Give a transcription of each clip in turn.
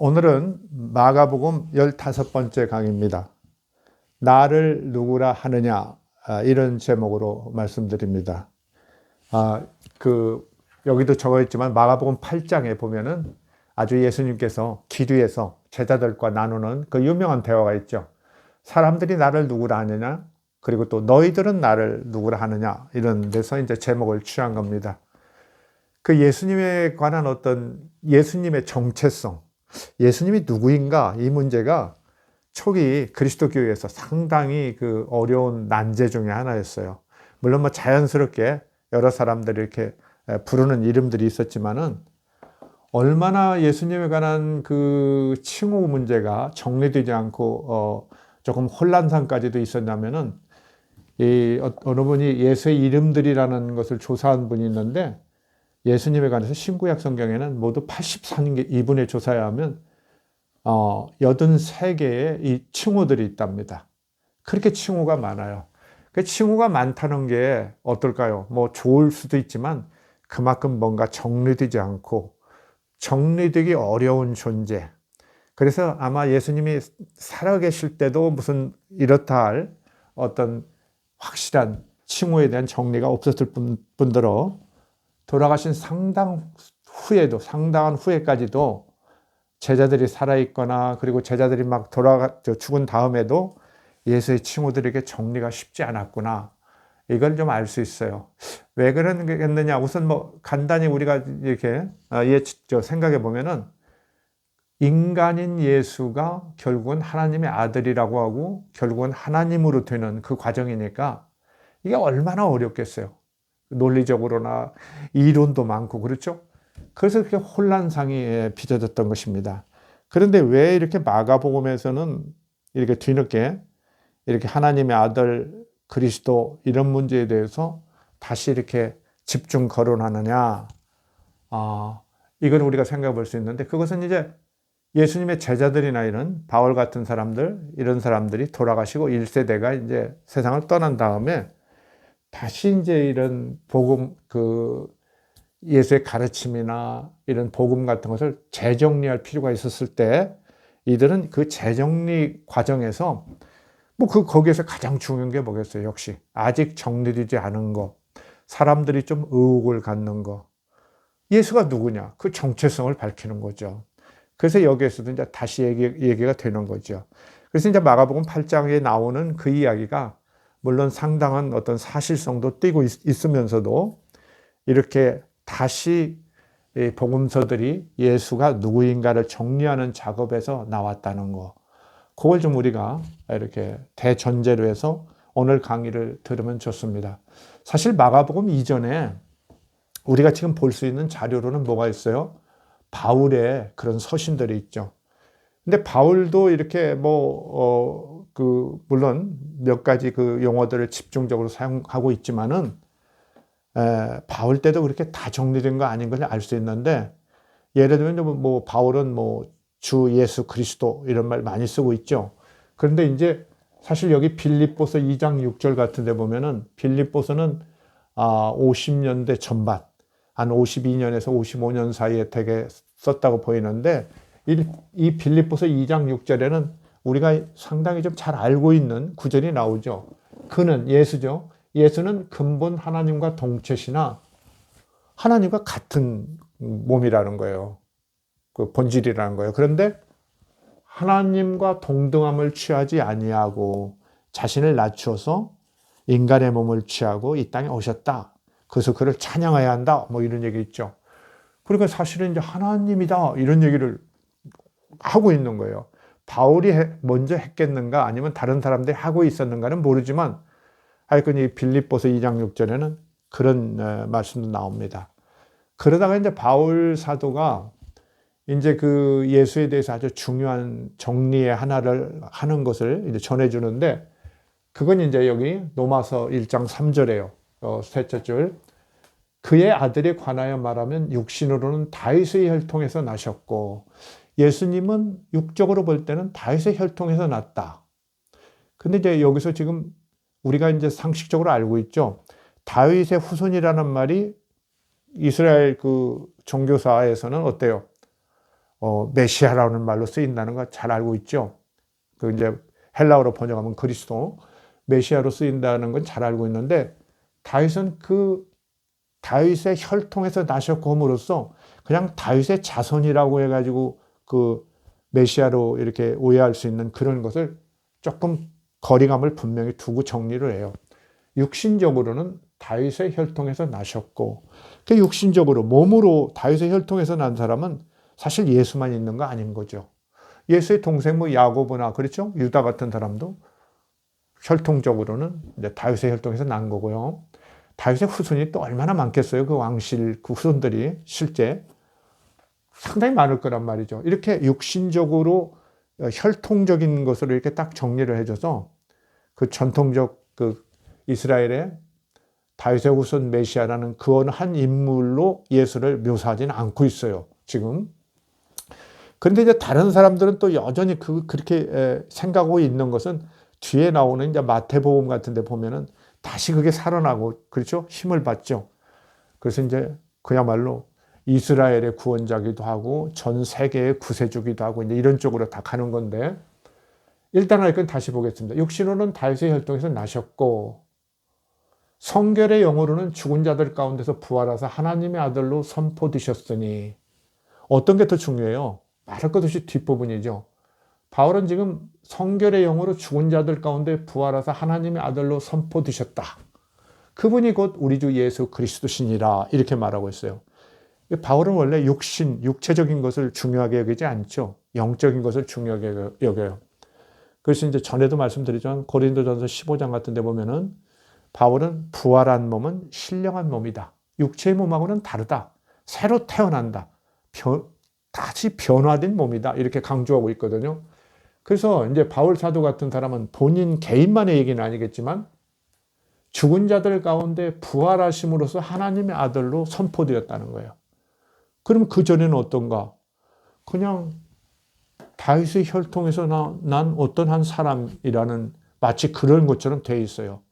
오늘은 마가복음 15번째 강의입니다. 나를 누구라 하느냐, 이런 제목으로 말씀드립니다. 여기도 적어 있지만 마가복음 8장에 보면은 아주 예수님께서 기류에서 제자들과 나누는 그 유명한 대화가 있죠. 사람들이 나를 누구라 하느냐, 그리고 또 너희들은 나를 누구라 하느냐, 이런 데서 이제 제목을 취한 겁니다. 그 예수님에 관한 어떤 예수님의 정체성, 예수님이 누구인가, 이 문제가 초기 그리스도교회에서 상당히 그 어려운 난제 중에 하나였어요. 물론 뭐 자연스럽게 여러 사람들이 이렇게 부르는 이름들이 있었지만은 얼마나 예수님에 관한 그 칭호 문제가 정리되지 않고 조금 혼란상까지도 있었냐면은 어느 분이 예수의 이름들이라는 것을 조사한 분이 있는데, 예수님에 관해서 신구약 성경에는 모두 84분의 조사에 하면 83개의 이 칭호들이 있답니다. 그렇게 칭호가 많아요. 그 칭호가 많다는 게 어떨까요? 뭐 좋을 수도 있지만 그만큼 뭔가 정리되지 않고 정리되기 어려운 존재. 그래서 아마 예수님이 살아계실 때도 무슨 이렇다 할 어떤 확실한 칭호에 대한 정리가 없었을 뿐더러 돌아가신 상당한 후에까지도 제자들이 살아있거나, 그리고 제자들이 막 죽은 다음에도 예수의 칭호들에게 정리가 쉽지 않았구나, 이걸 좀 알 수 있어요. 왜 그러겠느냐? 우선 뭐 간단히 우리가 이렇게 생각해 보면은, 인간인 예수가 결국은 하나님의 아들이라고 하고 결국은 하나님으로 되는 그 과정이니까 이게 얼마나 어렵겠어요. 논리적으로나 이론도 많고, 그렇죠? 그래서 그렇게 혼란상이 빚어졌던 것입니다. 그런데 왜 이렇게 마가복음에서는 이렇게 뒤늦게 이렇게 하나님의 아들 그리스도 이런 문제에 대해서 다시 이렇게 집중 거론하느냐? 이건 우리가 생각해 볼 수 있는데, 그것은 이제 예수님의 제자들이나 이런 바울 같은 사람들, 이런 사람들이 돌아가시고 1세대가 이제 세상을 떠난 다음에 다시 이제 이런 복음, 예수의 가르침이나 이런 복음 같은 것을 재정리할 필요가 있었을 때, 이들은 그 재정리 과정에서 거기에서 가장 중요한 게 뭐겠어요? 역시 아직 정리되지 않은 거, 사람들이 좀 의혹을 갖는 거, 예수가 누구냐, 그 정체성을 밝히는 거죠. 그래서 여기에서도 이제 다시 얘기가 되는 거죠. 그래서 이제 마가복음 8장에 나오는 그 이야기가 물론 상당한 어떤 사실성도 띠고 있으면서도 이렇게 다시 복음서들이 예수가 누구인가를 정리하는 작업에서 나왔다는 거, 그걸 좀 우리가 이렇게 대전제로 해서 오늘 강의를 들으면 좋습니다. 사실 마가복음 이전에 우리가 지금 볼 수 있는 자료로는 뭐가 있어요? 바울의 그런 서신들이 있죠. 근데 바울도 이렇게 물론 몇 가지 그 용어들을 집중적으로 사용하고 있지만은, 바울 때도 그렇게 다 정리된 거 아닌 걸 알 수 있는데, 예를 들면 바울은 주 예수 그리스도 이런 말 많이 쓰고 있죠. 그런데 이제 사실 여기 빌립보서 2장 6절 같은 데 보면은, 빌립보서는 50년대 전반, 한 52년에서 55년 사이에 되게 썼다고 보이는데, 이 빌립보서 2장 6절에는 우리가 상당히 좀 잘 알고 있는 구절이 나오죠. 그는, 예수죠. 예수는 근본 하나님과 동체시나 하나님과 같은 몸이라는 거예요. 그 본질이라는 거예요. 그런데 하나님과 동등함을 취하지 아니하고 자신을 낮추어서 인간의 몸을 취하고 이 땅에 오셨다. 그래서 그를 찬양해야 한다. 이런 얘기 있죠. 그러니까 사실은 이제 하나님이다, 이런 얘기를 하고 있는 거예요. 바울이 먼저 했겠는가, 아니면 다른 사람들이 하고 있었는가는 모르지만, 하여간 이 빌립보서 2장 6절에는 그런 말씀도 나옵니다. 그러다가 이제 바울 사도가 이제 그 예수에 대해서 아주 중요한 정리의 하나를 하는 것을 이제 전해주는데, 그건 이제 여기 로마서 1장 3절에요. 셋째 줄. 그의 아들에 관하여 말하면 육신으로는 다윗의 혈통에서 나셨고, 예수님은 육적으로 볼 때는 다윗의 혈통에서 났다. 근데 이제 여기서 지금 우리가 이제 상식적으로 알고 있죠. 다윗의 후손이라는 말이 이스라엘 그 종교사에서는 어때요? 메시아라는 말로 쓰인다는 거 잘 알고 있죠. 그 이제 헬라어로 번역하면 그리스도, 메시아로 쓰인다는 건 잘 알고 있는데, 다윗은 그 다윗의 혈통에서 나셨고 함으로써 그냥 다윗의 자손이라고 해가지고 그 메시아로 이렇게 오해할 수 있는 그런 것을 조금 거리감을 분명히 두고 정리를 해요. 육신적으로는 다윗의 혈통에서 나셨고, 그 육신적으로 몸으로 다윗의 혈통에서 난 사람은 사실 예수만 있는 거 아닌 거죠. 예수의 동생 뭐 야고보나 그렇죠? 유다 같은 사람도 혈통적으로는 이제 다윗의 혈통에서 난 거고요. 다윗의 후손이 또 얼마나 많겠어요? 그 왕실 그 후손들이 실제 상당히 많을 거란 말이죠. 이렇게 육신적으로 혈통적인 것으로 이렇게 딱 정리를 해줘서 그 전통적 그 이스라엘의 다윗의 후손 메시아라는 그 어느 한 인물로 예수를 묘사하지는 않고 있어요, 지금. 그런데 이제 다른 사람들은 또 여전히 그렇게 생각하고 있는 것은 뒤에 나오는 이제 마태복음 같은 데 보면은 다시 그게 살아나고, 그렇죠? 힘을 받죠. 그래서 이제 그야말로 이스라엘의 구원자기도 하고 전 세계의 구세주기도 하고 이제 이런 쪽으로 다 가는 건데, 일단 할 건 다시 보겠습니다. 육신으로는 다윗의 혈통에서 나셨고, 성결의 영으로는 죽은 자들 가운데서 부활하사 하나님의 아들로 선포되셨으니. 어떤 게 더 중요해요? 말할 것 없이 뒷부분이죠. 바울은 지금 성결의 영으로 죽은 자들 가운데 부활하사 하나님의 아들로 선포되셨다. 그분이 곧 우리 주 예수 그리스도시니라 이렇게 말하고 있어요. 바울은 원래 육체적인 것을 중요하게 여기지 않죠. 영적인 것을 중요하게 여겨요. 그래서 이제 전에도 말씀드리지만 고린도전서 15장 같은 데 보면은 바울은 부활한 몸은 신령한 몸이다. 육체의 몸하고는 다르다. 새로 태어난다. 다시 변화된 몸이다. 이렇게 강조하고 있거든요. 그래서 이제 바울 사도 같은 사람은 본인 개인만의 얘기는 아니겠지만 죽은 자들 가운데 부활하심으로써 하나님의 아들로 선포되었다는 거예요. 그럼 그 전에는 어떤가? 그냥 다윗의 혈통에서 난 어떤 한 사람이라는 마치 그런 것처럼 돼 있어요.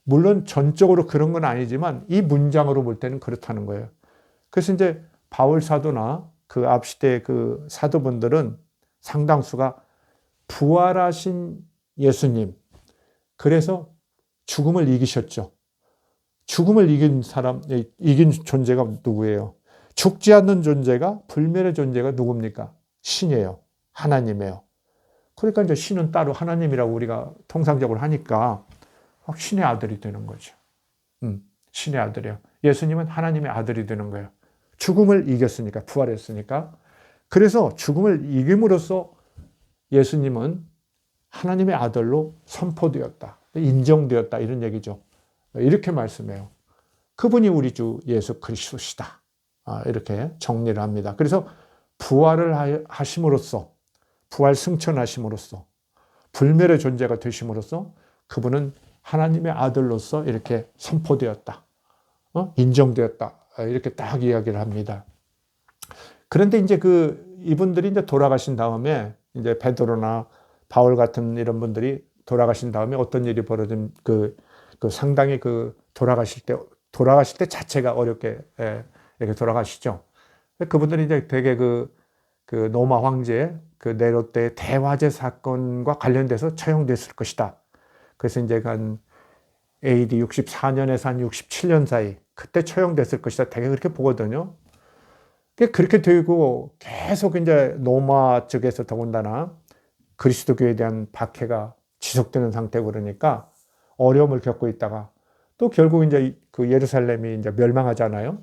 물론 전적으로 그런 건 아니지만 이 문장으로 볼 때는 그렇다는 거예요. 그래서 이제 바울 사도나 그 앞 시대 그 사도분들은 상당수가 부활하신 예수님, 그래서 죽음을 이기셨죠. 죽음을 이긴 사람, 이긴 존재가 누구예요? 죽지 않는 존재가, 불멸의 존재가 누굽니까? 신이에요. 하나님이에요. 그러니까 이제 신은 따로 하나님이라고 우리가 통상적으로 하니까 신의 아들이 되는 거죠. 신의 아들이에요. 예수님은 하나님의 아들이 되는 거예요. 죽음을 이겼으니까, 부활했으니까. 그래서 죽음을 이김으로써 예수님은 하나님의 아들로 선포되었다. 인정되었다. 이런 얘기죠. 이렇게 말씀해요. 그분이 우리 주 예수 그리스도시다. 이렇게 정리를 합니다. 그래서 부활을 하심으로써, 부활 승천하심으로써, 불멸의 존재가 되심으로써 그분은 하나님의 아들로서 이렇게 선포되었다. 인정되었다. 이렇게 딱 이야기를 합니다. 그런데 이제 이분들이 이제 돌아가신 다음에 이제 베드로나 바울 같은 이런 분들이 돌아가신 다음에 어떤 일이 벌어진 상당히 돌아가실 때 자체가 어렵게 이렇게 돌아가시죠. 그분들이 이제 되게 그 로마 황제 네로 때 대화제 사건과 관련돼서 처형됐을 것이다. 그래서 이제 한 AD 64년에서 한 67년 사이 그때 처형됐을 것이다. 되게 그렇게 보거든요. 그렇게 되고 계속 이제 로마 쪽에서 더군다나 그리스도교에 대한 박해가 지속되는 상태고 그러니까 어려움을 겪고 있다가 또 결국 이제 그 예루살렘이 이제 멸망하잖아요.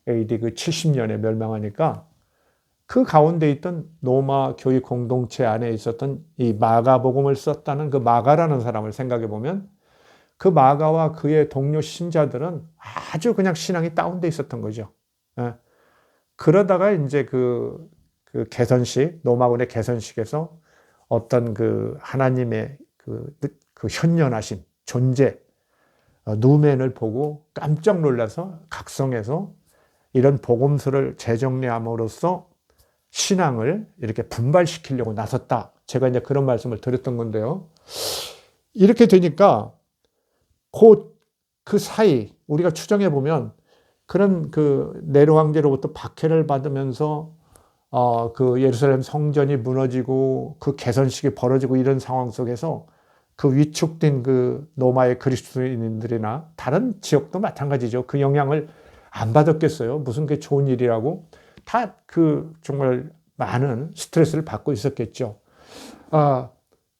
AD 70년에 멸망하니까 그 가운데 있던 로마 교회 공동체 안에 있었던 이 마가복음을 썼다는 그 마가라는 사람을 생각해 보면 그 마가와 그의 동료 신자들은 아주 그냥 신앙이 다운돼 있었던 거죠. 그러다가 이제 그 개선식, 로마군의 개선식에서 어떤 하나님의 그 현연하심, 존재, 누멘을 보고 깜짝 놀라서 각성해서 이런 복음서를 재정리함으로써 신앙을 이렇게 분발시키려고 나섰다. 제가 이제 그런 말씀을 드렸던 건데요. 이렇게 되니까 곧 그 사이 우리가 추정해 보면 그런 네로 황제로부터 박해를 받으면서 그 예루살렘 성전이 무너지고 그 개선식이 벌어지고 이런 상황 속에서 그 위축된 그 로마의 그리스도인들이나 다른 지역도 마찬가지죠. 그 영향을 안 받았겠어요. 무슨 게 좋은 일이라고 다 그 정말 많은 스트레스를 받고 있었겠죠.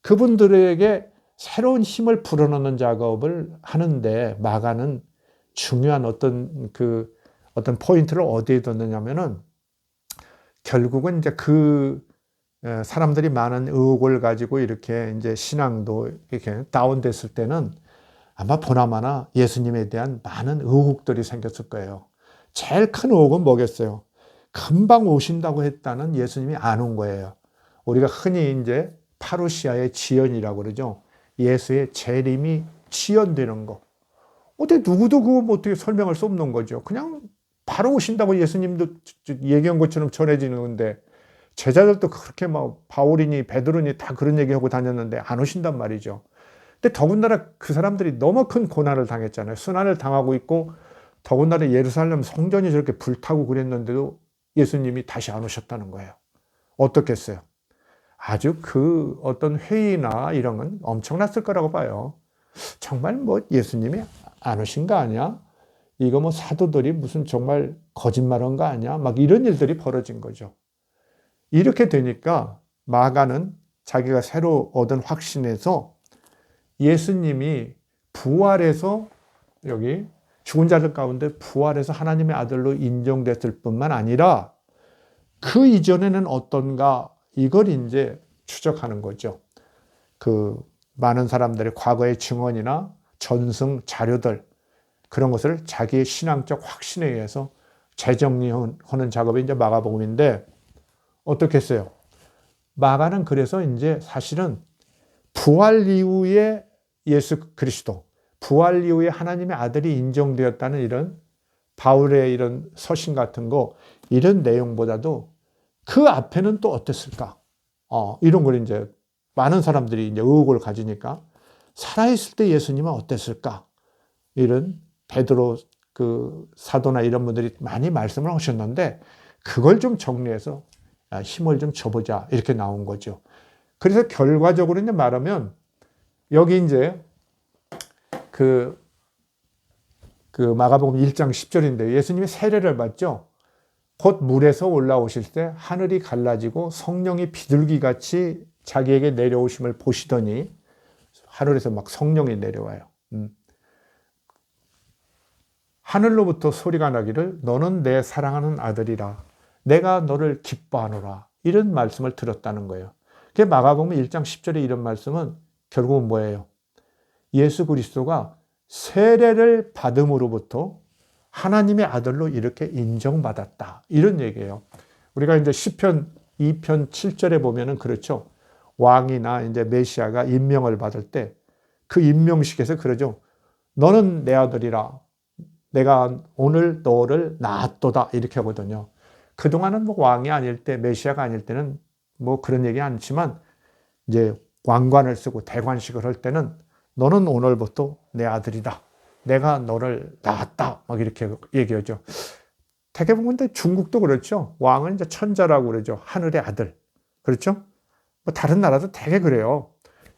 그분들에게 새로운 힘을 불어넣는 작업을 하는데 마가는 중요한 어떤 포인트를 어디에 뒀느냐면은 결국은 이제 사람들이 많은 의혹을 가지고 이렇게 이제 신앙도 이렇게 다운됐을 때는 아마 보나마나 예수님에 대한 많은 의혹들이 생겼을 거예요. 제일 큰 의혹은 뭐겠어요? 금방 오신다고 했다는 예수님이 안 온 거예요. 우리가 흔히 이제 파루시아의 지연이라고 그러죠. 예수의 재림이 지연되는 거. 어떻게 누구도 그거 뭐 어떻게 설명할 수 없는 거죠. 그냥 바로 오신다고 예수님도 얘기한 것처럼 전해지는 건데 제자들도 그렇게 막 바울이니 베드로니 다 그런 얘기하고 다녔는데 안 오신단 말이죠. 근데 더군다나 그 사람들이 너무 큰 고난을 당했잖아요. 순환을 당하고 있고 더군다나 예루살렘 성전이 저렇게 불타고 그랬는데도 예수님이 다시 안 오셨다는 거예요. 어떻겠어요? 아주 그 어떤 회의나 이런 건 엄청났을 거라고 봐요. 정말 뭐 예수님이 안 오신 거 아니야? 이거 뭐 사도들이 무슨 정말 거짓말한 거 아니야? 막 이런 일들이 벌어진 거죠. 이렇게 되니까 마가는 자기가 새로 얻은 확신에서 예수님이 부활해서 여기 죽은 자들 가운데 부활해서 하나님의 아들로 인정됐을 뿐만 아니라 그 이전에는 어떤가 이걸 이제 추적하는 거죠. 그 많은 사람들의 과거의 증언이나 전승 자료들 그런 것을 자기의 신앙적 확신에 의해서 재정리하는 작업이 이제 마가복음인데 어떻게 했어요? 마가는 그래서 이제 사실은 부활 이후에 예수 그리스도, 부활 이후에 하나님의 아들이 인정되었다는 이런 바울의 이런 서신 같은 거 이런 내용보다도 그 앞에는 또 어땠을까? 이런 걸 이제 많은 사람들이 이제 의혹을 가지니까 살아있을 때 예수님은 어땠을까? 이런 베드로 그 사도나 이런 분들이 많이 말씀을 하셨는데 그걸 좀 정리해서 힘을 좀 줘보자 이렇게 나온 거죠. 그래서 결과적으로 이제 말하면 여기 이제 그 마가복음 1장 10절인데 예수님이 세례를 받죠. 곧 물에서 올라오실 때 하늘이 갈라지고 성령이 비둘기같이 자기에게 내려오심을 보시더니 하늘에서 막 성령이 내려와요. 하늘로부터 소리가 나기를 너는 내 사랑하는 아들이라 내가 너를 기뻐하노라 이런 말씀을 들었다는 거예요. 그게 마가복음 1장 10절에 이런 말씀은 결국은 뭐예요? 예수 그리스도가 세례를 받음으로부터 하나님의 아들로 이렇게 인정받았다. 이런 얘기예요. 우리가 이제 시편 2편 7절에 보면은 그렇죠. 왕이나 이제 메시아가 임명을 받을 때 그 임명식에서 그러죠. 너는 내 아들이라. 내가 오늘 너를 낳았도다. 이렇게 하거든요. 그동안은 뭐 왕이 아닐 때, 메시아가 아닐 때는 뭐 그런 얘기 않지만 이제 왕관을 쓰고 대관식을 할 때는 너는 오늘부터 내 아들이다. 내가 너를 낳았다. 막 이렇게 얘기하죠. 대개 보면 중국도 그렇죠. 왕은 이제 천자라고 그러죠. 하늘의 아들. 그렇죠? 뭐 다른 나라도 되게 그래요.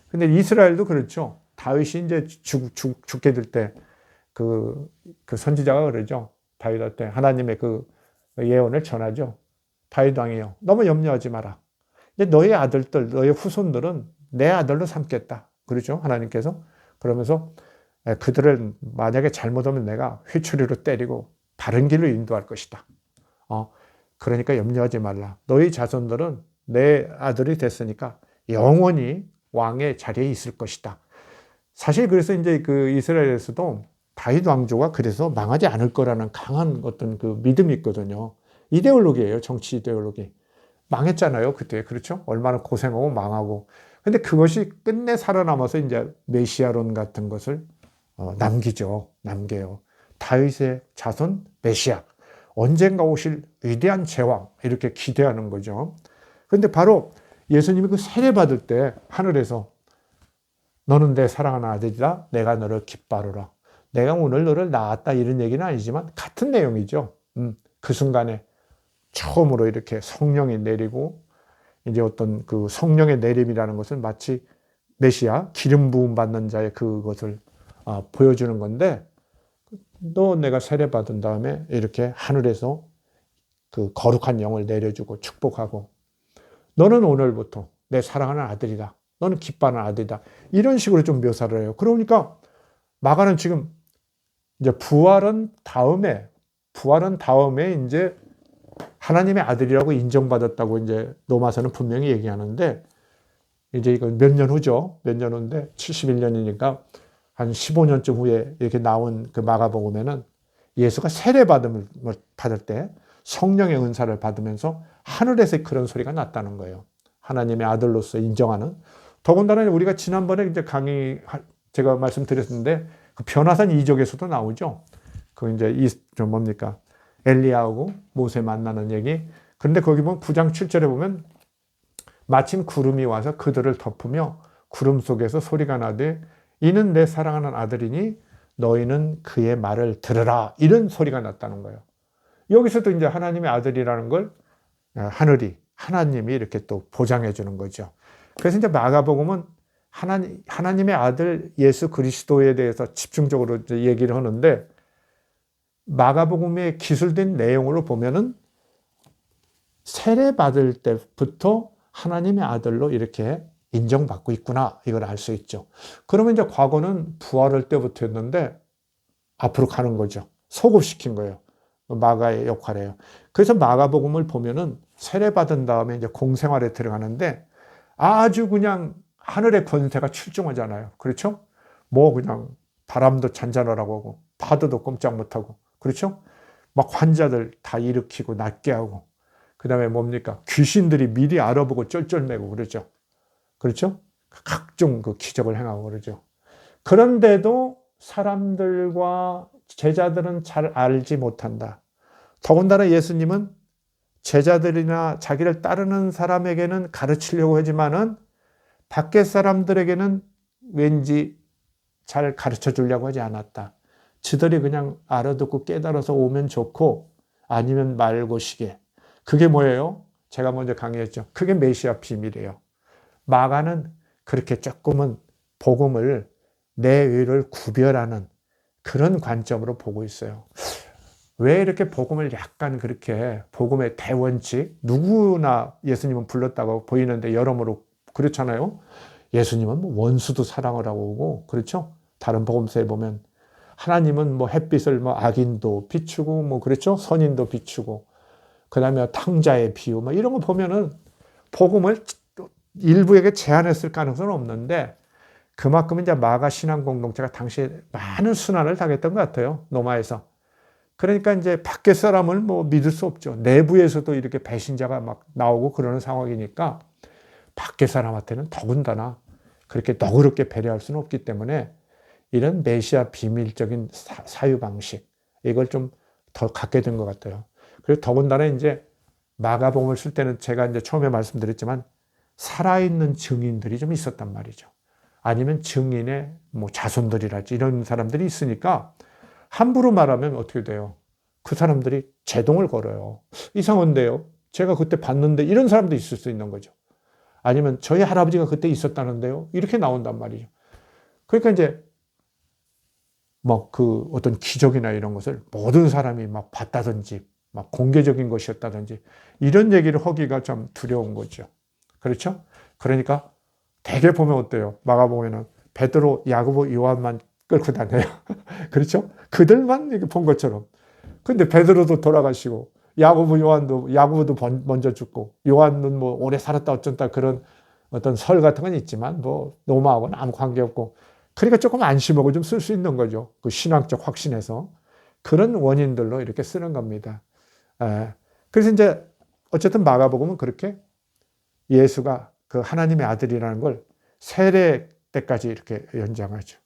근데 이스라엘도 그렇죠. 다윗이 이제 죽게 될 때 그 선지자가 그러죠. 다윗한테 하나님의 그 예언을 전하죠. 다윗 왕이요. 너무 염려하지 마라. 이제 너의 아들들, 너의 후손들은 내 아들로 삼겠다. 그렇죠. 하나님께서. 그러면서 그들을 만약에 잘못하면 내가 회초리로 때리고 바른 길로 인도할 것이다. 그러니까 염려하지 말라. 너희 자손들은 내 아들이 됐으니까 영원히 왕의 자리에 있을 것이다. 사실 그래서 이제 그 이스라엘에서도 다윗 왕조가 그래서 망하지 않을 거라는 강한 어떤 그 믿음이 있거든요. 이데올로기예요. 정치 이데올로기. 망했잖아요. 그때. 그렇죠? 얼마나 고생하고 망하고. 근데 그것이 끝내 살아남아서 이제 메시아론 같은 것을 남겨요. 다윗의 자손 메시아. 언젠가 오실 위대한 제왕. 이렇게 기대하는 거죠. 그런데 바로 예수님이 그 세례 받을 때 하늘에서 너는 내 사랑하는 아들이라 내가 너를 기뻐하노라. 내가 오늘 너를 낳았다 이런 얘기는 아니지만 같은 내용이죠. 그 순간에 처음으로 이렇게 성령이 내리고, 이제 어떤 그 성령의 내림이라는 것은 마치 메시아, 기름 부음 받는 자의 그것을 보여주는 건데, 또 내가 세례 받은 다음에 이렇게 하늘에서 그 거룩한 영을 내려주고 축복하고, 너는 오늘부터 내 사랑하는 아들이다. 너는 기뻐하는 아들이다. 이런 식으로 좀 묘사를 해요. 그러니까 마가는 지금 이제 부활은 다음에 이제 하나님의 아들이라고 인정받았다고 이제 로마서는 분명히 얘기하는데, 이제 이건 몇 년 후죠. 몇 년 후인데 71년이니까 한 15년쯤 후에 이렇게 나온 그 마가복음에는 예수가 세례 받을 때 성령의 은사를 받으면서 하늘에서 그런 소리가 났다는 거예요. 하나님의 아들로서 인정하는. 더군다나 우리가 지난번에 이제 제가 말씀드렸는데 그 변화산 2적에서도 나오죠. 그 이제 뭡니까? 엘리야하고 모세 만나는 얘기. 그런데 거기 보면 9장 7절에 보면 마침 구름이 와서 그들을 덮으며 구름 속에서 소리가 나되 이는 내 사랑하는 아들이니 너희는 그의 말을 들으라. 이런 소리가 났다는 거예요. 여기서도 이제 하나님의 아들이라는 걸 하나님이 이렇게 또 보장해 주는 거죠. 그래서 이제 마가복음은 하나님의 아들 예수 그리스도에 대해서 집중적으로 얘기를 하는데, 마가복음의 기술된 내용으로 보면은 세례 받을 때부터 하나님의 아들로 이렇게 인정받고 있구나, 이걸 알 수 있죠. 그러면 이제 과거는 부활할 때부터였는데 앞으로 가는 거죠. 소급시킨 거예요. 마가의 역할이에요. 그래서 마가복음을 보면은 세례 받은 다음에 이제 공생활에 들어가는데 아주 그냥 하늘의 권세가 출중하잖아요. 그렇죠? 뭐 그냥 바람도 잔잔하라고 하고 파도도 꼼짝 못하고, 그렇죠? 막 환자들 다 일으키고 낫게 하고, 그 다음에 뭡니까? 귀신들이 미리 알아보고 쩔쩔매고 그러죠. 그렇죠? 각종 그 기적을 행하고 그러죠. 그런데도 사람들과 제자들은 잘 알지 못한다. 더군다나 예수님은 제자들이나 자기를 따르는 사람에게는 가르치려고 하지만은 밖에 사람들에게는 왠지 잘 가르쳐 주려고 하지 않았다. 지들이 그냥 알아듣고 깨달아서 오면 좋고 아니면 말고 시게. 그게 뭐예요? 제가 먼저 강의했죠. 그게 메시아 비밀이에요. 마가는 그렇게 조금은 복음을 내외를 구별하는 그런 관점으로 보고 있어요. 왜 이렇게 복음을 약간 그렇게 복음의 대원칙, 누구나 예수님은 불렀다고 보이는데 여러모로 그렇잖아요. 예수님은 뭐 원수도 사랑을 하고 오고, 그렇죠? 다른 복음서에 보면 하나님은 뭐 햇빛을 뭐 악인도 비추고 뭐 그렇죠? 선인도 비추고, 그 다음에 탕자의 비유 뭐 이런 거 보면은 복음을 일부에게 제한했을 가능성은 없는데, 그만큼 이제 마가 신앙 공동체가 당시에 많은 순환을 당했던 것 같아요. 로마에서. 그러니까 이제 밖에 사람을 뭐 믿을 수 없죠. 내부에서도 이렇게 배신자가 막 나오고 그러는 상황이니까 밖에 사람한테는 더군다나 그렇게 너그럽게 배려할 수는 없기 때문에 이런 메시아 비밀적인 사유 방식, 이걸 좀 더 갖게 된 것 같아요. 그리고 더군다나 이제 마가복음을 쓸 때는 제가 이제 처음에 말씀드렸지만 살아있는 증인들이 좀 있었단 말이죠. 아니면 증인의 뭐 자손들이랄지 이런 사람들이 있으니까 함부로 말하면 어떻게 돼요? 그 사람들이 제동을 걸어요. 이상한데요? 제가 그때 봤는데, 이런 사람도 있을 수 있는 거죠. 아니면 저희 할아버지가 그때 있었다는데요? 이렇게 나온단 말이죠. 그러니까 이제 뭐 그 어떤 기적이나 이런 것을 모든 사람이 막 봤다든지 막 공개적인 것이었다든지 이런 얘기를 하기가 좀 두려운 거죠. 그렇죠? 그러니까 대개 보면 어때요? 마가복음에는 베드로, 야고보, 요한만 끌고 다녀요. 그렇죠? 그들만 이렇게 본 것처럼. 근데 베드로도 돌아가시고, 야고보도 먼저 죽고, 요한은 뭐 오래 살았다 어쩐다 그런 어떤 설 같은 건 있지만, 뭐 로마하고는 아무 관계없고, 그러니까 조금 안심하고 좀 쓸 수 있는 거죠. 그 신학적 확신에서. 그런 원인들로 이렇게 쓰는 겁니다. 그래서 이제 어쨌든 마가복음은 그렇게 예수가 그 하나님의 아들이라는 걸 세례 때까지 이렇게 연장하죠.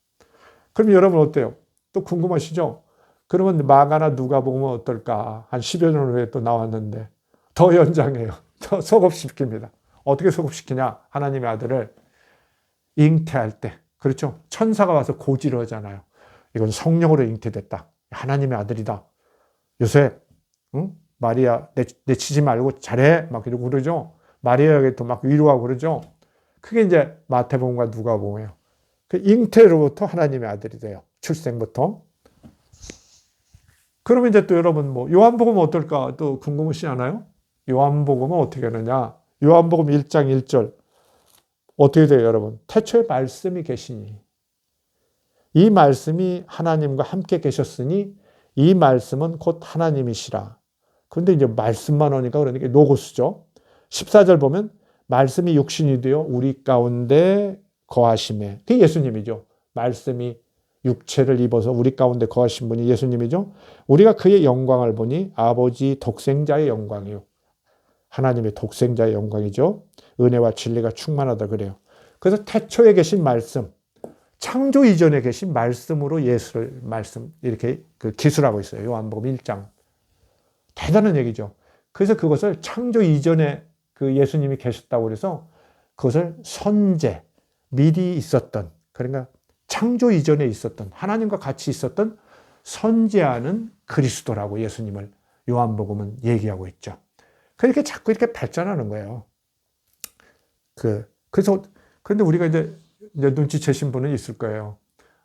그럼 여러분 어때요? 또 궁금하시죠? 그러면 마가나 누가복음은 어떨까? 한 10여 년 후에 또 나왔는데 더 연장해요. 더 소급시킵니다. 어떻게 소급시키냐? 하나님의 아들을 잉태할 때, 그렇죠? 천사가 와서 고지를 하잖아요. 이건 성령으로 잉태됐다. 하나님의 아들이다. 요새 마리아 내치지 말고 잘해 막 이러고 그러죠. 마리아에게 또 막 위로하고 그러죠. 그게 이제 마태복음과 누가복음이에요. 그 잉태로부터 하나님의 아들이 돼요. 출생부터. 그러면 이제 또 여러분 뭐 요한복음은 어떨까 또 궁금하시지 않아요? 요한복음은 어떻게 하느냐? 요한복음 1장 1절 어떻게 돼요, 여러분? 태초에 말씀이 계시니 이 말씀이 하나님과 함께 계셨으니 이 말씀은 곧 하나님이시라. 그런데 이제 말씀만 오니까 그러니까 로고스죠. 14절 보면 말씀이 육신이 되어 우리 가운데 거하심에. 그게 예수님이죠. 말씀이 육체를 입어서 우리 가운데 거하신 분이 예수님이죠. 우리가 그의 영광을 보니 아버지 독생자의 영광이요. 하나님의 독생자의 영광이죠. 은혜와 진리가 충만하다 그래요. 그래서 태초에 계신 말씀, 창조 이전에 계신 말씀으로 예수를 말씀 이렇게 그 기술하고 있어요. 요한복음 1장. 대단한 얘기죠. 그래서 그것을 창조 이전에 그 예수님이 계셨다고 그래서 그것을 선제, 미리 있었던, 그러니까 창조 이전에 있었던 하나님과 같이 있었던 선제하는 그리스도라고 예수님을 요한복음은 얘기하고 있죠. 그렇게 자꾸 이렇게 발전하는 거예요. 그래서 그런데 우리가 이제 눈치채신 분은 있을 거예요.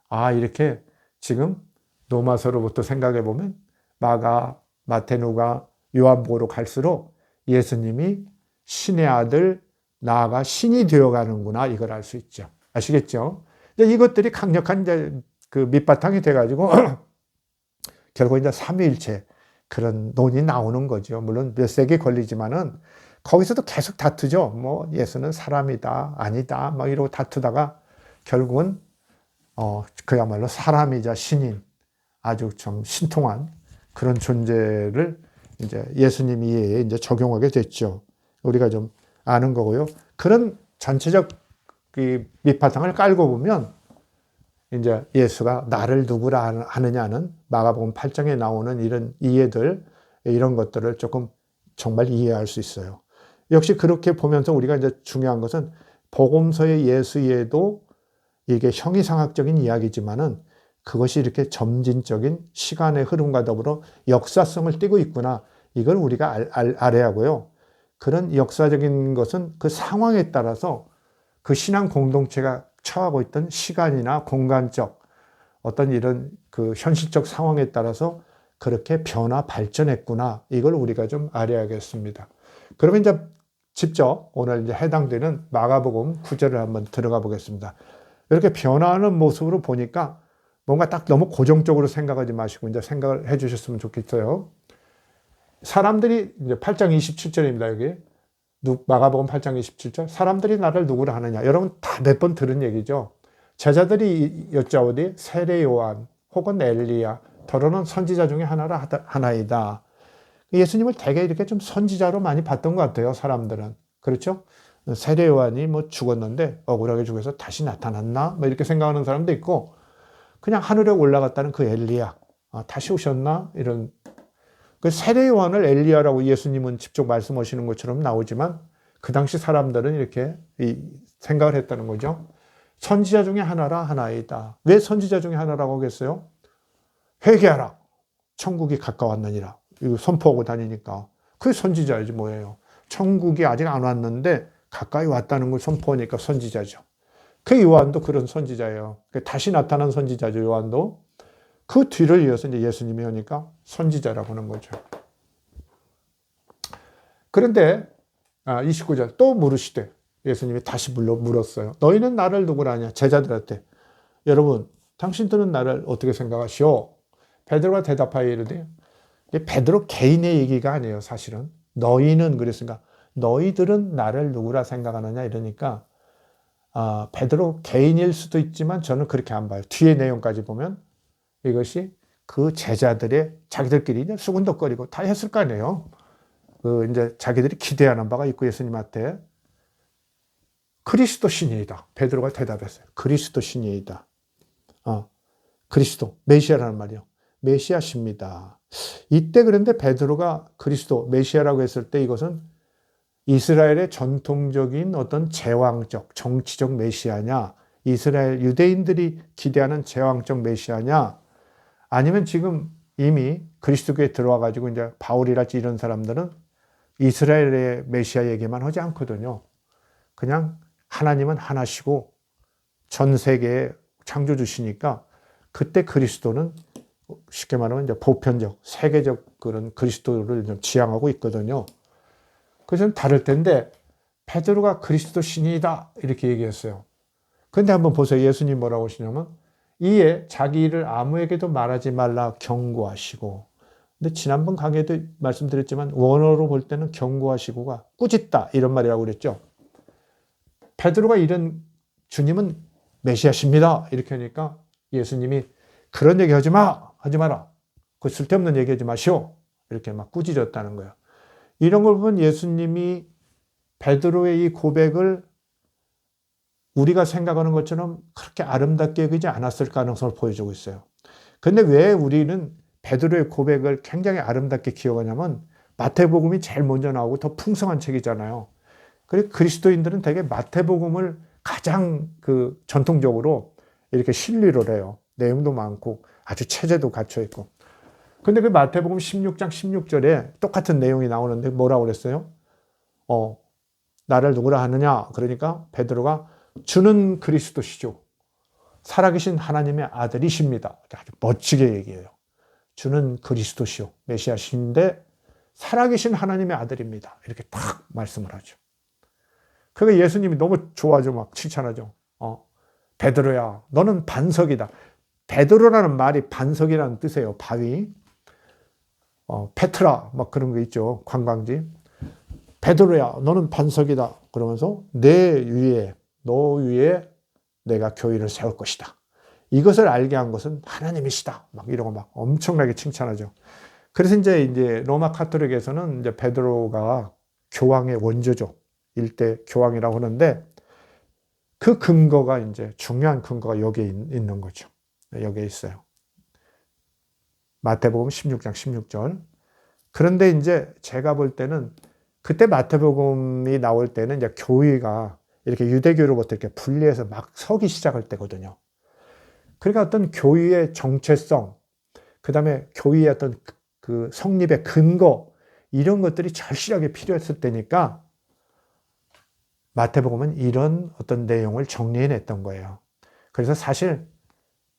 아, 이렇게 지금 로마서로부터 생각해 보면 마가, 마태, 누가, 요한복음으로 갈수록 예수님이 신의 아들, 나아가 신이 되어가는구나 이걸 알 수 있죠. 아시겠죠? 이것들이 강력한 이제 그 밑바탕이 돼가지고 결국 이제 삼위일체 그런 논이 나오는 거죠. 물론 몇 세기 걸리지만은 거기서도 계속 다투죠. 뭐 예수는 사람이다, 아니다, 막 이러고 다투다가 결국은 그야말로 사람이자 신인 아주 좀 신통한 그런 존재를 이제 예수님 이해에 이제 적용하게 됐죠. 우리가 좀 아는 거고요. 그런 전체적 그 밑바탕을 깔고 보면 이제 예수가 나를 누구라 하느냐는 마가복음 8장에 나오는 이런 이해들, 이런 것들을 조금 정말 이해할 수 있어요. 역시 그렇게 보면서 우리가 이제 중요한 것은 복음서의 예수 이해도 이게 형이상학적인 이야기지만은 그것이 이렇게 점진적인 시간의 흐름과 더불어 역사성을 띠고 있구나. 이걸 우리가 알아야 하고요. 그런 역사적인 것은 그 상황에 따라서 그 신앙 공동체가 처하고 있던 시간이나 공간적 어떤 이런 그 현실적 상황에 따라서 그렇게 변화 발전했구나. 이걸 우리가 좀 알아야겠습니다. 그러면 이제 직접 오늘 이제 해당되는 마가복음 9절을 한번 들어가 보겠습니다. 이렇게 변화하는 모습으로 보니까 뭔가 딱 너무 고정적으로 생각하지 마시고 이제 생각을 해 주셨으면 좋겠어요. 사람들이 이제 8장 27절입니다. 여기. 마가복음 8장 27절. 사람들이 나를 누구라 하느냐. 여러분 다 몇 번 들은 얘기죠. 제자들이 여짜오되 세례 요한 혹은 엘리야 더러는 선지자 중에 하나이다. 예수님을 되게 이렇게 좀 선지자로 많이 봤던 것 같아요. 사람들은. 그렇죠? 세례 요한이 뭐 죽었는데 억울하게 죽어서 다시 나타났나? 뭐 이렇게 생각하는 사람도 있고 그냥 하늘에 올라갔다는 그 엘리야. 다시 오셨나? 이런. 그 세례 요한을 엘리야라고 예수님은 직접 말씀하시는 것처럼 나오지만 그 당시 사람들은 이렇게 생각을 했다는 거죠. 선지자 중에 하나이다. 왜 선지자 중에 하나라고 하겠어요? 회개하라. 천국이 가까웠느니라. 이거 선포하고 다니니까. 그게 선지자이지 뭐예요. 천국이 아직 안 왔는데 가까이 왔다는 걸 선포하니까 선지자죠. 그 요한도 그런 선지자예요. 다시 나타난 선지자죠, 요한도. 그 뒤를 이어서 이제 예수님이 오니까 선지자라고 하는 거죠. 그런데 29절 또 물으시되 예수님이 다시 물었어요. 너희는 나를 누구라 하냐? 제자들한테. 여러분, 당신들은 나를 어떻게 생각하시오? 베드로가 대답하여 이르되 베드로 개인의 얘기가 아니에요, 사실은. 너희는 그랬으니까 너희들은 나를 누구라 생각하느냐 이러니까 베드로 개인일 수도 있지만 저는 그렇게 안 봐요. 뒤에 내용까지 보면 이것이 그 제자들의 자기들끼리 이제 수군덕거리고 다 했을 거 아니에요. 이제 자기들이 기대하는 바가 있고 예수님한테 그리스도 신이이다. 베드로가 대답했어요. 그리스도 신이이다. 그리스도 메시아라는 말이요. 메시아십니다. 이때 그런데 베드로가 그리스도 메시아라고 했을 때 이것은 이스라엘의 전통적인 어떤 제왕적 정치적 메시아냐, 이스라엘 유대인들이 기대하는 제왕적 메시아냐, 아니면 지금 이미 그리스도교에 들어와 가지고 이제 바울이랄지 이런 사람들은 이스라엘의 메시아 얘기만 하지 않거든요. 그냥 하나님은 하나시고 전 세계에 창조주시니까 그때 그리스도는 쉽게 말하면 이제 보편적, 세계적 그런 그리스도를 좀 지향하고 있거든요. 그래서 다를 텐데 베드로가 그리스도 신이다 이렇게 얘기했어요. 근데 한번 보세요. 예수님 뭐라고 하시냐면 이에 자기 일을 아무에게도 말하지 말라 경고하시고, 근데 지난번 강의에도 말씀드렸지만 원어로 볼 때는 경고하시고가 꾸짖다 이런 말이라고 그랬죠. 베드로가 이런 주님은 메시아십니다 이렇게 하니까 예수님이 그런 얘기 하지 마라. 그 쓸데없는 얘기 하지 마시오. 이렇게 막 꾸짖었다는 거예요. 이런 걸 보면 예수님이 베드로의 이 고백을 우리가 생각하는 것처럼 그렇게 아름답게 여기지 않았을 가능성을 보여주고 있어요. 근데 왜 우리는 베드로의 고백을 굉장히 아름답게 기억하냐면 마태복음이 제일 먼저 나오고 더 풍성한 책이잖아요. 그리고 그리스도인들은 되게 마태복음을 가장 그 전통적으로 이렇게 신뢰를 해요. 내용도 많고 아주 체제도 갖춰 있고. 근데 그 마태복음 16장 16절에 똑같은 내용이 나오는데 뭐라고 그랬어요? 나를 누구라 하느냐? 그러니까 베드로가 주는 그리스도시죠. 살아계신 하나님의 아들이십니다. 아주 멋지게 얘기해요. 주는 그리스도시요. 메시아신데 살아계신 하나님의 아들입니다. 이렇게 딱 말씀을 하죠. 그러니까 예수님이 너무 좋아하죠. 막 칭찬하죠. 베드로야, 너는 반석이다. 베드로라는 말이 반석이라는 뜻이에요. 바위. 페트라, 막 그런 거 있죠. 관광지. 베드로야, 너는 반석이다. 그러면서 너 위에 내가 교회를 세울 것이다. 이것을 알게 한 것은 하나님이시다. 막 이런 거 막 엄청나게 칭찬하죠. 그래서 이제 로마 카톨릭에서는 이제 베드로가 교황의 원조죠. 일대 교황이라고 하는데 그 근거가 이제 중요한 근거가 여기에 있는 거죠. 여기에 있어요. 마태복음 16장 16절. 그런데 이제 제가 볼 때는 그때 마태복음이 나올 때는 이제 교회가 이렇게 유대교로부터 이렇게 분리해서 막 서기 시작할 때거든요. 그러니까 어떤 교회의 정체성, 그 다음에 교회의 어떤 그 성립의 근거, 이런 것들이 절실하게 필요했을 때니까 마태복음은 이런 어떤 내용을 정리해냈던 거예요. 그래서 사실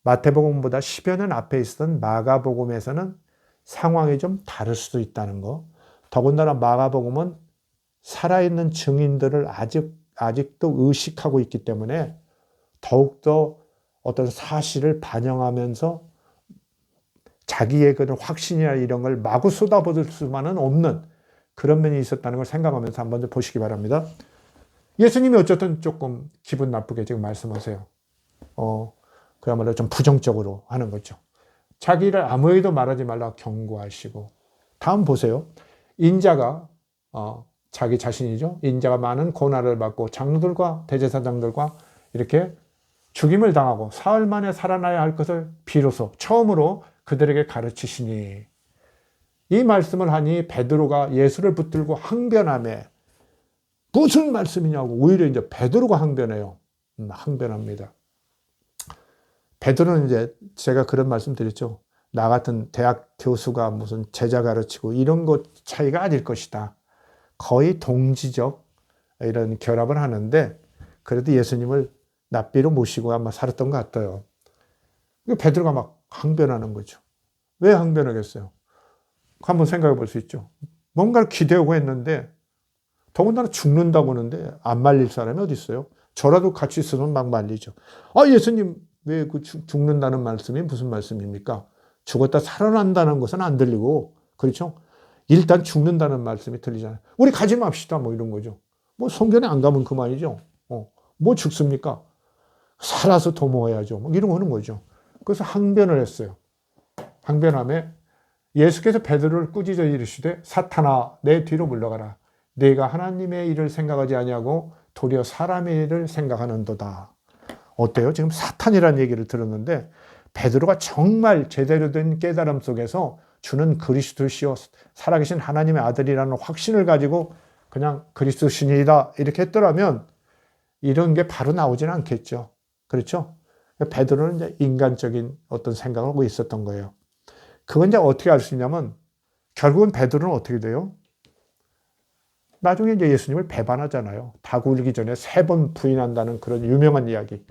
마태복음보다 10여 년 앞에 있었던 마가복음에서는 상황이 좀 다를 수도 있다는 거. 더군다나 마가복음은 살아있는 증인들을 아직도 의식하고 있기 때문에 더욱더 어떤 사실을 반영하면서 자기의 그런 확신이나 이런 걸 마구 쏟아부을 수만은 없는 그런 면이 있었다는 걸 생각하면서 한번 보시기 바랍니다. 예수님이 어쨌든 조금 기분 나쁘게 지금 말씀하세요. 그야말로 좀 부정적으로 하는 거죠. 자기를 아무에게도 말하지 말라 경고하시고. 다음 보세요. 인자가 자기 자신이죠. 인자가 많은 고난을 받고 장로들과 대제사장들과 이렇게 죽임을 당하고 사흘 만에 살아나야 할 것을 비로소 처음으로 그들에게 가르치시니. 이 말씀을 하니 베드로가 예수를 붙들고 항변하며 무슨 말씀이냐고 오히려 이제 베드로가 항변해요. 항변합니다. 베드로는 이제 제가 그런 말씀 드렸죠. 나 같은 대학 교수가 무슨 제자 가르치고 이런 것 차이가 아닐 것이다. 거의 동지적 이런 결합을 하는데 그래도 예수님을 납비로 모시고 아마 살았던 것 같아요. 베드로가 막 항변하는 거죠. 왜 항변하겠어요? 한번 생각해 볼 수 있죠. 뭔가를 기대하고 했는데 더군다나 죽는다고 하는데 안 말릴 사람이 어디 있어요? 저라도 같이 있으면 막 말리죠. 예수님 왜 그 죽는다는 말씀이 무슨 말씀입니까? 죽었다 살아난다는 것은 안 들리고, 그렇죠? 일단 죽는다는 말씀이 들리잖아요. 우리 가지 맙시다 뭐 이런 거죠. 뭐 성전에 안 가면 그만이죠. 뭐 죽습니까? 살아서 도모해야죠. 뭐 이런 거 하는 거죠. 그래서 항변을 했어요. 항변함에 예수께서 베드로를 꾸짖어 이르시되 사탄아 내 뒤로 물러가라. 네가 하나님의 일을 생각하지 아니하고 도리어 사람의 일을 생각하는도다. 어때요? 지금 사탄이라는 얘기를 들었는데 베드로가 정말 제대로 된 깨달음 속에서 주는 그리스도시요 살아계신 하나님의 아들이라는 확신을 가지고 그냥 그리스도 신이다 이렇게 했더라면 이런 게 바로 나오지는 않겠죠. 그렇죠? 베드로는 이제 인간적인 어떤 생각을 하고 있었던 거예요. 그건 이제 어떻게 알 수 있냐면 결국은 베드로는 어떻게 돼요? 나중에 이제 예수님을 배반하잖아요. 닭 울기 전에 3번 부인한다는 그런 유명한 이야기.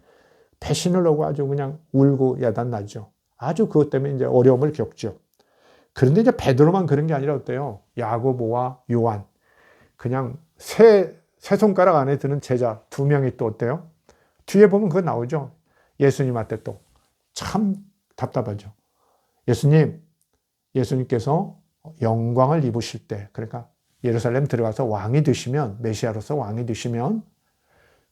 배신을 하고 아주 그냥 울고 야단나죠. 아주 그것 때문에 이제 어려움을 겪죠. 그런데 이제 베드로만 그런 게 아니라 어때요? 야고보와 요한. 그냥 세 손가락 안에 드는 제자 2명이 또 어때요? 뒤에 보면 그거 나오죠. 예수님한테 또 참 답답하죠. 예수님께서 영광을 입으실 때, 그러니까 예루살렘 들어가서 왕이 되시면, 메시아로서 왕이 되시면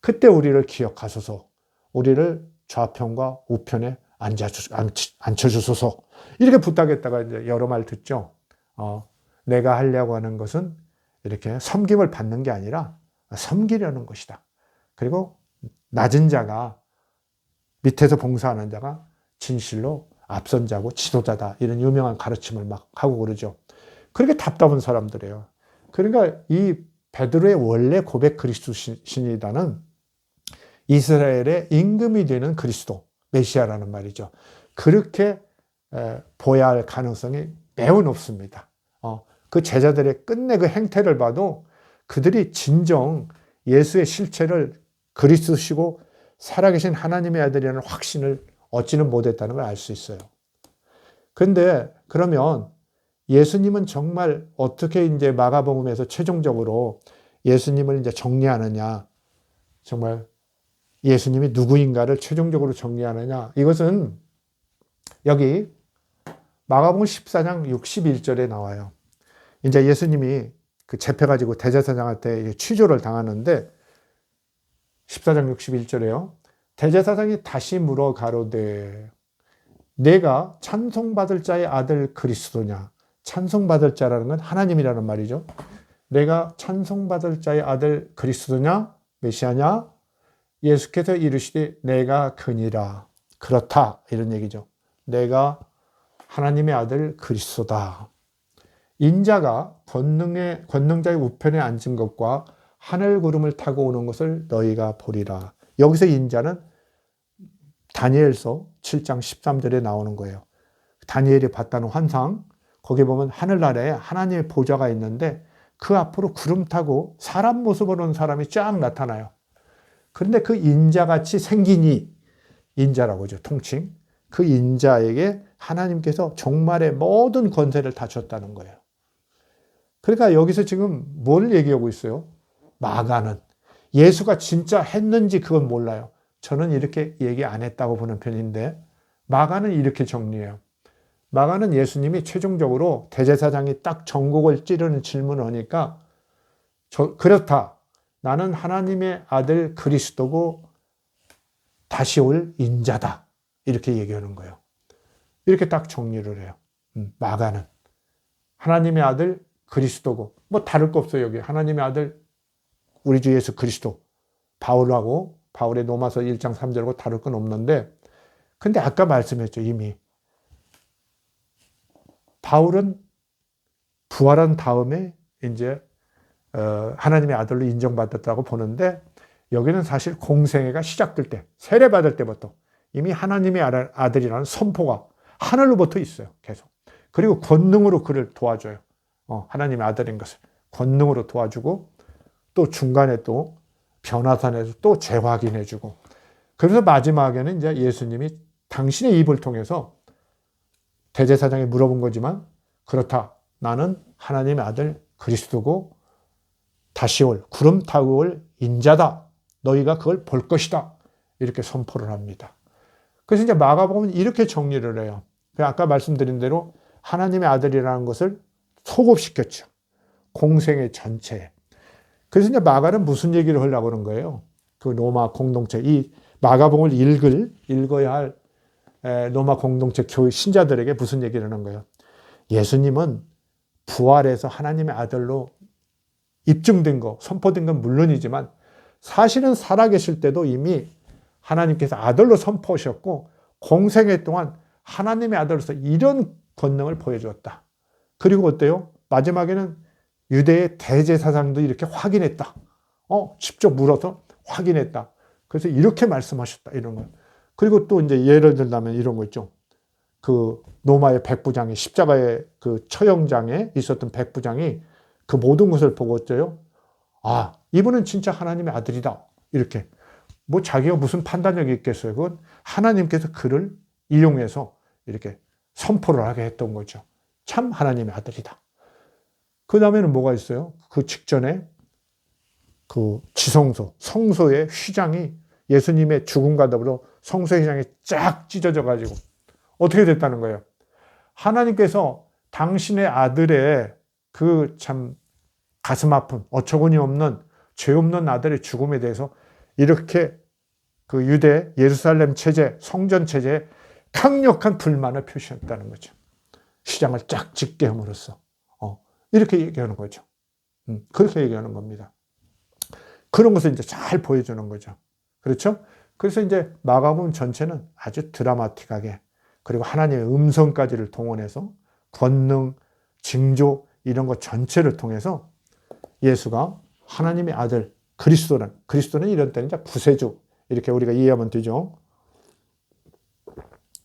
그때 우리를 기억하소서, 우리를 좌편과 우편에 앉혀주소서, 이렇게 부탁했다가 이제 여러 말 듣죠. 내가 하려고 하는 것은 이렇게 섬김을 받는 게 아니라 섬기려는 것이다. 그리고 낮은 자가, 밑에서 봉사하는 자가 진실로 앞선 자고 지도자다. 이런 유명한 가르침을 막 하고 그러죠. 그렇게 답답한 사람들이에요. 그러니까 이 베드로의 원래 고백 그리스도신이다는 이스라엘의 임금이 되는 그리스도, 메시아라는 말이죠. 그렇게 보아야 할 가능성이 매우 높습니다. 그 제자들의 끝내 그 행태를 봐도 그들이 진정 예수의 실체를 그리스도시고 살아계신 하나님의 아들이라는 확신을 얻지는 못했다는 걸 알 수 있어요. 그런데 그러면 예수님은 정말 어떻게 이제 마가복음에서 최종적으로 예수님을 이제 정리하느냐, 정말 예수님이 누구인가를 최종적으로 정리하느냐, 이것은 여기 마가복음 14장 61절에 나와요. 이제 예수님이 그 잡혀가지고 대제사장한테 취조를 당하는데 14장 61절에요. 대제사장이 다시 물어 가로되 내가 찬송받을 자의 아들 그리스도냐. 찬송받을 자라는 건 하나님이라는 말이죠. 내가 찬송받을 자의 아들 그리스도냐, 메시아냐? 예수께서 이르시되 내가 그니라. 그렇다, 이런 얘기죠. 내가 하나님의 아들 그리스도다. 인자가 권능자의 우편에 앉은 것과 하늘 구름을 타고 오는 것을 너희가 보리라. 여기서 인자는 다니엘서 7장 13절에 나오는 거예요. 다니엘이 봤다는 환상, 거기 보면 하늘나라에 하나님의 보좌가 있는데 그 앞으로 구름 타고 사람 모습으로 온 사람이 쫙 나타나요. 그런데 그 인자같이 생긴 이, 인자라고 하죠, 통칭. 그 인자에게 하나님께서 종말의 모든 권세를 다 줬다는 거예요. 그러니까 여기서 지금 뭘 얘기하고 있어요? 마가는 예수가 진짜 했는지 그건 몰라요. 저는 이렇게 얘기 안 했다고 보는 편인데 마가는 이렇게 정리해요. 마가는 예수님이 최종적으로 대제사장이 딱 전곡을 찌르는 질문을 하니까 그렇다. 나는 하나님의 아들 그리스도고 다시 올 인자다. 이렇게 얘기하는 거예요. 이렇게 딱 정리를 해요. 마가는 하나님의 아들 그리스도고 뭐 다를 거 없어요. 여기 하나님의 아들 우리 주 예수 그리스도, 바울하고 바울의 로마서 1장 3절하고 다를 건 없는데, 근데 아까 말씀했죠. 이미 바울은 부활한 다음에 이제 하나님의 아들로 인정받았다고 보는데, 여기는 사실 공생애가 시작될 때, 세례받을 때부터 이미 하나님의 아들이라는 선포가 하늘로부터 있어요. 계속. 그리고 권능으로 그를 도와줘요. 하나님의 아들인 것을 권능으로 도와주고, 또 중간에 또 변화산에서 또 재확인해주고, 그래서 마지막에는 이제 예수님이 당신의 입을 통해서 대제사장이 물어본 거지만, 그렇다. 나는 하나님의 아들 그리스도고 다시 올 구름 타고 올 인자다. 너희가 그걸 볼 것이다. 이렇게 선포를 합니다. 그래서 이제 마가복음은 이렇게 정리를 해요. 아까 말씀드린 대로 하나님의 아들이라는 것을 소급시켰죠. 공생의 전체에. 그래서 이제 마가는 무슨 얘기를 하려고 그런 거예요? 그 로마 공동체, 이 마가복음을 읽어야 할 로마 공동체 교회 신자들에게 무슨 얘기를 하는 거예요? 예수님은 부활해서 하나님의 아들로 입증된 거, 선포된 건 물론이지만 사실은 살아계실 때도 이미 하나님께서 아들로 선포하셨고 공생애 동안 하나님의 아들로서 이런 권능을 보여주었다. 그리고 어때요? 마지막에는 유대의 대제사장도 이렇게 확인했다. 직접 물어서 확인했다. 그래서 이렇게 말씀하셨다. 이런 거. 그리고 또 이제 예를 들자면 이런 거 있죠. 그 로마의 백부장이 십자가의 그 처형장에 있었던 백부장이 그 모든 것을 보고 어째요? 아, 이분은 진짜 하나님의 아들이다. 이렇게. 뭐 자기가 무슨 판단력이 있겠어요. 그건 하나님께서 그를 이용해서 이렇게 선포를 하게 했던 거죠. 참 하나님의 아들이다. 그 다음에는 뭐가 있어요? 그 직전에 그 지성소, 성소의 휘장이 예수님의 죽음과 더불어 성소의 휘장이 쫙 찢어져 가지고 어떻게 됐다는 거예요? 하나님께서 당신의 아들의 그 참 가슴 아픈 어처구니 없는 죄 없는 아들의 죽음에 대해서 이렇게 그 유대 예루살렘 체제, 성전 체제에 강력한 불만을 표시했다는 거죠. 휘장을 쫙 찢게 함으로써 이렇게 얘기하는 거죠. 그렇게 얘기하는 겁니다. 그런 것을 이제 잘 보여주는 거죠. 그렇죠? 그래서 이제 마가복음 전체는 아주 드라마틱하게 그리고 하나님의 음성까지를 동원해서 권능, 징조 이런 것 전체를 통해서 예수가 하나님의 아들 그리스도는 이런 때는 이제 구세주 이렇게 우리가 이해하면 되죠.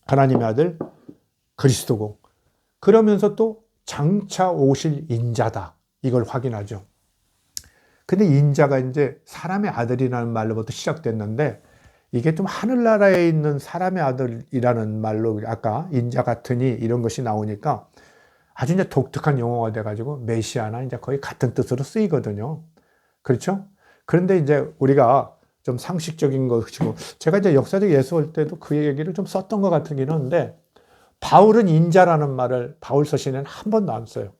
하나님의 아들 그리스도고 그러면서 또 장차 오실 인자다 이걸 확인하죠. 근데 인자가 이제 사람의 아들이라는 말로부터 시작됐는데 이게 좀 하늘나라에 있는 사람의 아들이라는 말로 아까 인자 같으니 이런 것이 나오니까 아주 이제 독특한 용어가 돼가지고 메시아나 이제 거의 같은 뜻으로 쓰이거든요. 그렇죠? 그런데 이제 우리가 좀 상식적인 것이고 제가 이제 역사적 예수할 때도 그 얘기를 좀 썼던 것 같긴 한데 바울은 인자라는 말을 바울 서신에는 한 번도 안 써요.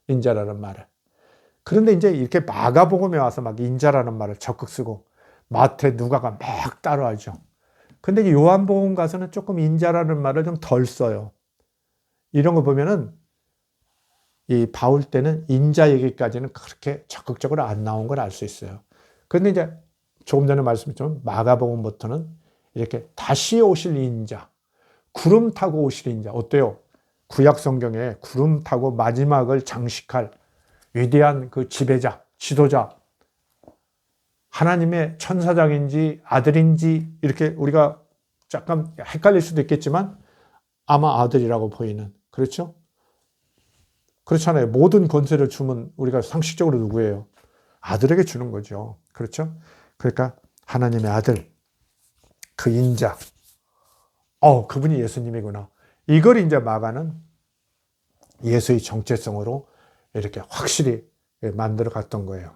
인자라는 말을. 그런데 이제 이렇게 마가복음에 와서 막 인자라는 말을 적극 쓰고 마태, 누가가 막 따라하죠. 근데 요한복음 가서는 조금 인자라는 말을 좀 덜 써요. 이런 거 보면은 이 바울 때는 인자 얘기까지는 그렇게 적극적으로 안 나온 걸 알 수 있어요. 그런데 이제 조금 전에 말씀드렸지만 마가복음부터는 이렇게 다시 오실 인자, 구름 타고 오실 인자 어때요? 구약 성경에 구름 타고 마지막을 장식할 위대한 그 지배자, 지도자, 하나님의 천사장인지 아들인지 이렇게 우리가 잠깐 헷갈릴 수도 있겠지만 아마 아들이라고 보이는 그렇죠? 그렇잖아요. 모든 권세를 주면 우리가 상식적으로 누구예요? 아들에게 주는 거죠. 그렇죠? 그러니까 하나님의 아들, 그 인자, 그분이 예수님이구나. 이걸 이제 마가는 예수의 정체성으로 이렇게 확실히 만들어 갔던 거예요.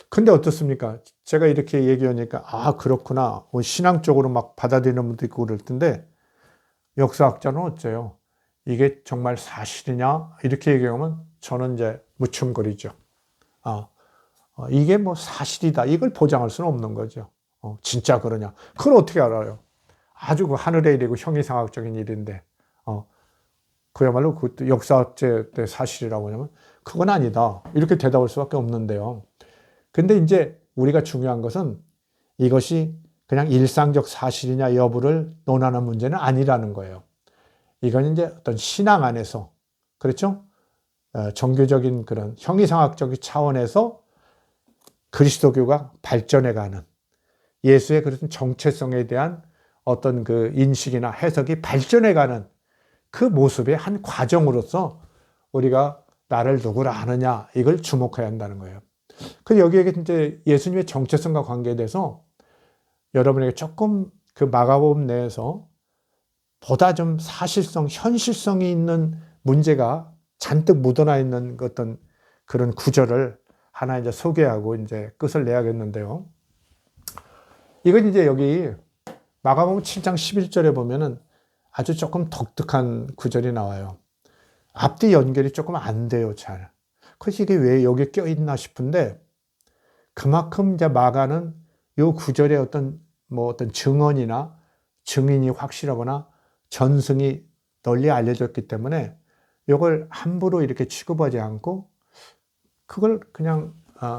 근데 어떻습니까? 제가 이렇게 얘기하니까 그렇구나. 신앙적으로 막 받아들이는 분도 있고 그럴 텐데 역사학자는 어째요? 이게 정말 사실이냐? 이렇게 얘기하면 저는 이제 무춤거리죠. 이게 뭐 사실이다. 이걸 보장할 수는 없는 거죠. 진짜 그러냐? 그걸 어떻게 알아요? 아주 그 하늘의 일이고 형이상학적인 일인데, 그야말로 그것도 역사학제 때 사실이라고 하냐면 그건 아니다. 이렇게 대답할 수밖에 없는데요. 근데 이제 우리가 중요한 것은 이것이 그냥 일상적 사실이냐 여부를 논하는 문제는 아니라는 거예요. 이건 이제 어떤 신앙 안에서, 그렇죠? 종교적인 그런 형이상학적인 차원에서 그리스도교가 발전해가는 예수의 그런 정체성에 대한 어떤 그 인식이나 해석이 발전해가는 그 모습의 한 과정으로서 우리가 나를 누구라 하느냐 이걸 주목해야 한다는 거예요. 그래서 여기에 이제 예수님의 정체성과 관계에 대해서 여러분에게 조금 그 마가복음 내에서 보다 좀 사실성, 현실성이 있는 문제가 잔뜩 묻어나 있는 어떤 그런 구절을 하나 이제 소개하고 이제 끝을 내야겠는데요. 이건 이제 여기 마가복음 7장 11절에 보면은 아주 조금 독특한 구절이 나와요. 앞뒤 연결이 조금 안 돼요, 잘. 그래서 이게 왜 여기 껴있나 싶은데 그만큼 이제 마가는 이 구절의 어떤 증언이나 증인이 확실하거나 전승이 널리 알려졌기 때문에 이걸 함부로 이렇게 취급하지 않고 그걸 그냥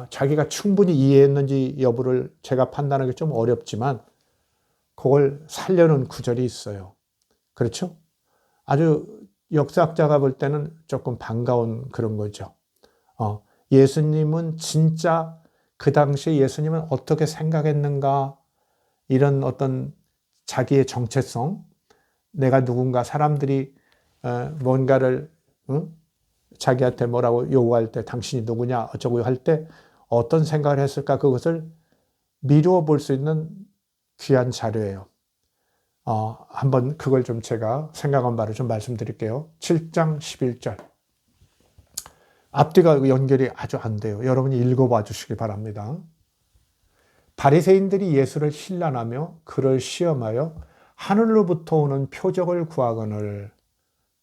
자기가 충분히 이해했는지 여부를 제가 판단하기 좀 어렵지만 그걸 살려는 구절이 있어요. 그렇죠? 아주 역사학자가 볼 때는 조금 반가운 그런 거죠. 예수님은 진짜 그 당시에 예수님은 어떻게 생각했는가 이런 어떤 자기의 정체성 내가 누군가 사람들이 뭔가를 자기한테 뭐라고 요구할 때 당신이 누구냐 어쩌고 할 때 어떤 생각을 했을까 그것을 미루어 볼 수 있는 귀한 자료예요. 한번 그걸 좀 제가 생각한 바를 좀 말씀드릴게요. 7장 11절. 앞뒤가 연결이 아주 안 돼요. 여러분이 읽어봐 주시기 바랍니다. 바리새인들이 예수를 신란하며 그를 시험하여 하늘로부터 오는 표적을 구하거늘.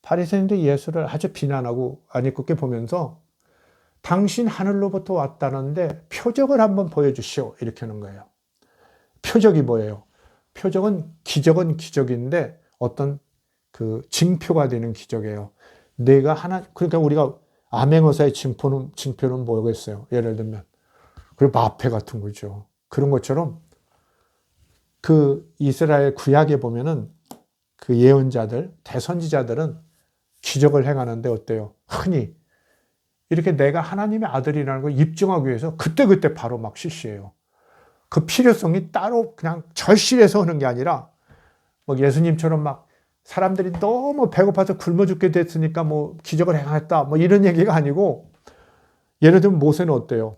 바리새인들이 예수를 아주 비난하고 안입게 보면서 당신 하늘로부터 왔다는데 표적을 한번 보여주시오 이렇게 하는 거예요. 표적이 뭐예요? 표적은 기적인데 어떤 그 징표가 되는 기적이에요. 내가 그러니까 우리가 암행어사의 징표는 뭐겠어요? 예를 들면 그리고 마패 같은 거죠. 그런 것처럼 그 이스라엘 구약에 보면은 그 예언자들, 대선지자들은 기적을 행하는데 어때요? 흔히 이렇게 내가 하나님의 아들이라는 걸 입증하기 위해서 그때그때 바로 막 실시해요. 그 필요성이 따로 그냥 절실해서 하는 게 아니라 뭐 예수님처럼 막 사람들이 너무 배고파서 굶어 죽게 됐으니까 뭐 기적을 행했다 뭐 이런 얘기가 아니고 예를 들면 모세는 어때요?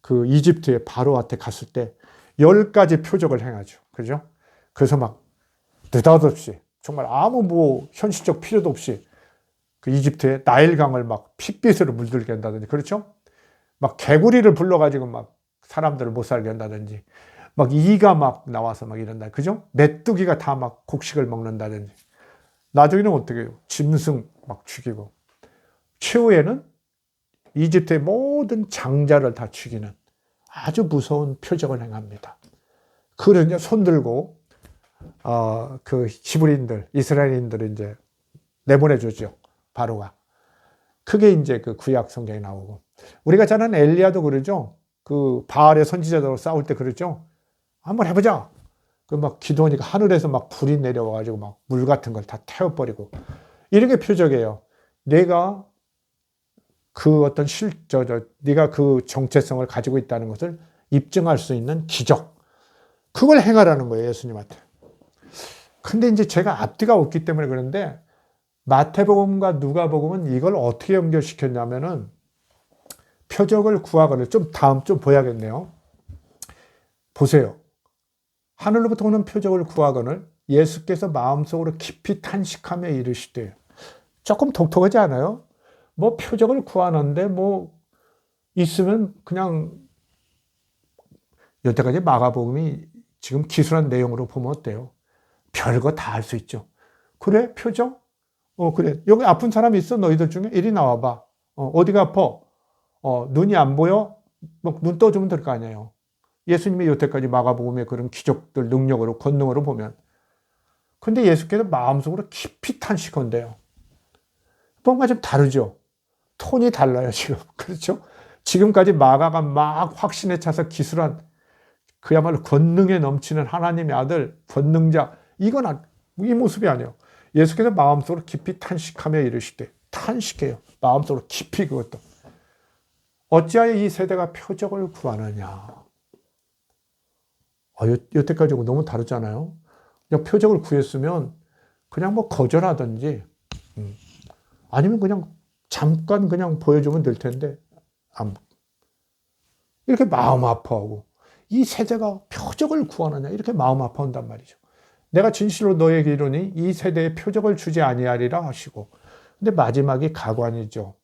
그 이집트에 바로한테 갔을 때 10가지 표적을 행하죠. 그죠? 그래서 막 느닷없이 정말 아무 뭐 현실적 필요도 없이 그 이집트의 나일강을 막 핏빛으로 물들게 한다든지 그렇죠? 막 개구리를 불러가지고 막 사람들을 못 살게 한다든지 막 이가 막 나와서 막 이런다. 그죠? 메뚜기가 다 막 곡식을 먹는다든지 나중에는 어떻게 해요? 짐승 막 죽이고 최후에는 이집트의 모든 장자를 다 죽이는 아주 무서운 표적을 행합니다. 그걸 이제 손들고 그 히브리인들, 이스라엘인들을 이제 내보내주죠. 바로가. 그게 이제 그 구약 성경에 나오고 우리가 잘 아는 엘리야도 그러죠. 그 바알의 선지자들하고 싸울 때 그러죠. 한번 해보자. 그 막 기도하니까 하늘에서 막 불이 내려와가지고 막 물 같은 걸 다 태워버리고 이런 게 표적이에요. 내가 그 어떤 네가 그 정체성을 가지고 있다는 것을 입증할 수 있는 기적. 그걸 행하라는 거예요, 예수님한테. 근데 이제 제가 앞뒤가 없기 때문에 그런데 마태복음과 누가복음은 이걸 어떻게 연결시켰냐면은 표적을 구하거나 다음 좀 보야겠네요. 보세요. 하늘로부터 오는 표적을 구하거늘 예수께서 마음속으로 깊이 탄식하며 이르시되 조금 독특하지 않아요? 뭐 표적을 구하는데 뭐 있으면 그냥 여태까지 마가복음이 지금 기술한 내용으로 보면 어때요? 별거 다 할 수 있죠. 그래? 표적? 그래. 여기 아픈 사람이 있어? 너희들 중에? 이리 나와봐. 어디가 아파? 눈이 안 보여? 뭐 눈 떠주면 될 거 아니에요. 예수님이 여태까지 마가복음의 그런 기적들, 능력으로, 권능으로 보면. 근데 예수께서 마음속으로 깊이 탄식한대요. 뭔가 좀 다르죠? 톤이 달라요, 지금. 그렇죠? 지금까지 마가가 막 확신에 차서 기술한 그야말로 권능에 넘치는 하나님의 아들, 권능자, 이건 이 모습이 아니에요. 예수께서 마음속으로 깊이 탄식하며 이르시되, 탄식해요. 마음속으로 깊이 그것도. 어찌하여 이 세대가 표적을 구하느냐. 여태까지 너무 다르잖아요. 그냥 표적을 구했으면 그냥 뭐 거절하든지, 아니면 그냥 잠깐 그냥 보여주면 될 텐데, 이렇게 마음 아파하고, 이 세대가 표적을 구하느냐, 이렇게 마음 아파한단 말이죠. 내가 진실로 너에게 이르니 이 세대에 표적을 주지 아니하리라 하시고, 근데 마지막이 가관이죠.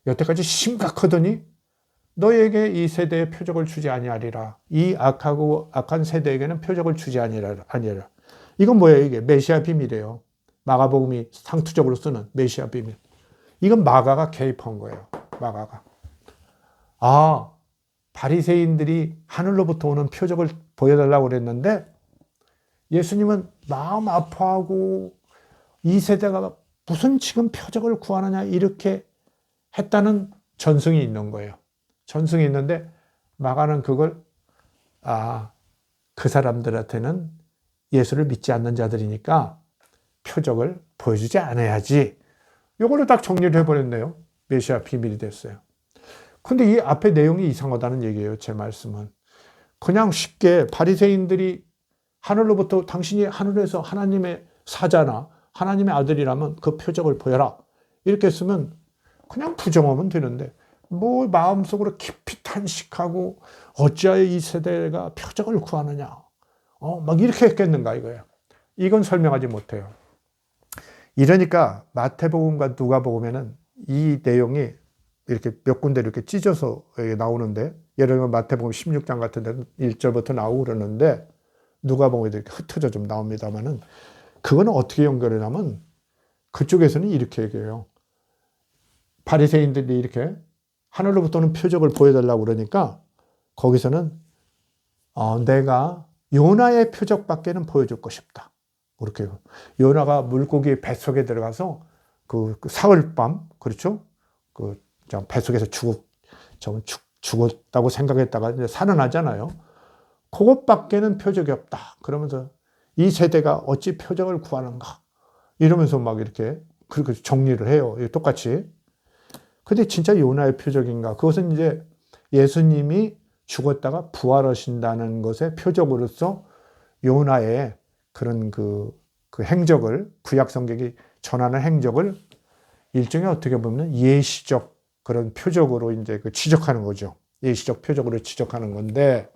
여태까지 심각하더니 너에게 이 세대에 표적을 주지 아니하리라. 이 악한 세대에게는 표적을 주지 아니하리라. 이건 뭐예요? 이게 메시아 비밀이에요. 마가복음이 상투적으로 쓰는 메시아 비밀. 이건 마가가 개입한 거예요. 마가가. 바리새인들이 하늘로부터 오는 표적을 보여달라고 그랬는데 예수님은 마음 아파하고 이 세대가 무슨 지금 표적을 구하느냐 이렇게 했다는 전승이 있는 거예요. 전승이 있는데 마가는 그걸 그 사람들한테는 예수를 믿지 않는 자들이니까 표적을 보여주지 않아야지. 이걸로 딱 정리를 해버렸네요. 메시아 비밀이 됐어요. 근데 이 앞에 내용이 이상하다는 얘기예요. 제 말씀은. 그냥 쉽게 바리새인들이 하늘로부터 당신이 하늘에서 하나님의 사자나 하나님의 아들이라면 그 표적을 보여라. 이렇게 했으면 그냥 부정하면 되는데 뭐 마음속으로 깊이 탄식하고 어찌하여 이 세대가 표적을 구하느냐. 막 이렇게 했겠는가 이거예요. 이건 설명하지 못해요. 이러니까 마태복음과 누가복음에는 이 내용이 이렇게 몇 군데 이렇게 찢어서 나오는데, 예를 들면 마태복음 16장 같은 데는 1절부터 나오고 그러는데 누가복음에도 이렇게 흩어져 좀 나옵니다만은, 그거는 어떻게 연결하냐면 그쪽에서는 이렇게 얘기해요. 바리새인들이 이렇게 하늘로부터는 표적을 보여달라고 그러니까 거기서는 내가 요나의 표적밖에는 보여줄 것이 없다. 그렇게 요나가 물고기 뱃속에 들어가서 그 사흘밤, 그렇죠? 그 뱃속에서 죽었다고 생각했다가 이제 살아나잖아요. 그것밖에는 표적이 없다. 그러면서 이 세대가 어찌 표적을 구하는가? 이러면서 막 이렇게 그렇게 정리를 해요. 똑같이. 근데 진짜 요나의 표적인가? 그것은 이제 예수님이 죽었다가 부활하신다는 것의 표적으로서 요나의 그런 그 행적을, 구약 성경이 전하는 행적을 일종의 어떻게 보면 예시적 그런 표적으로 이제 지적하는 거죠. 예시적 표적으로 지적하는 건데,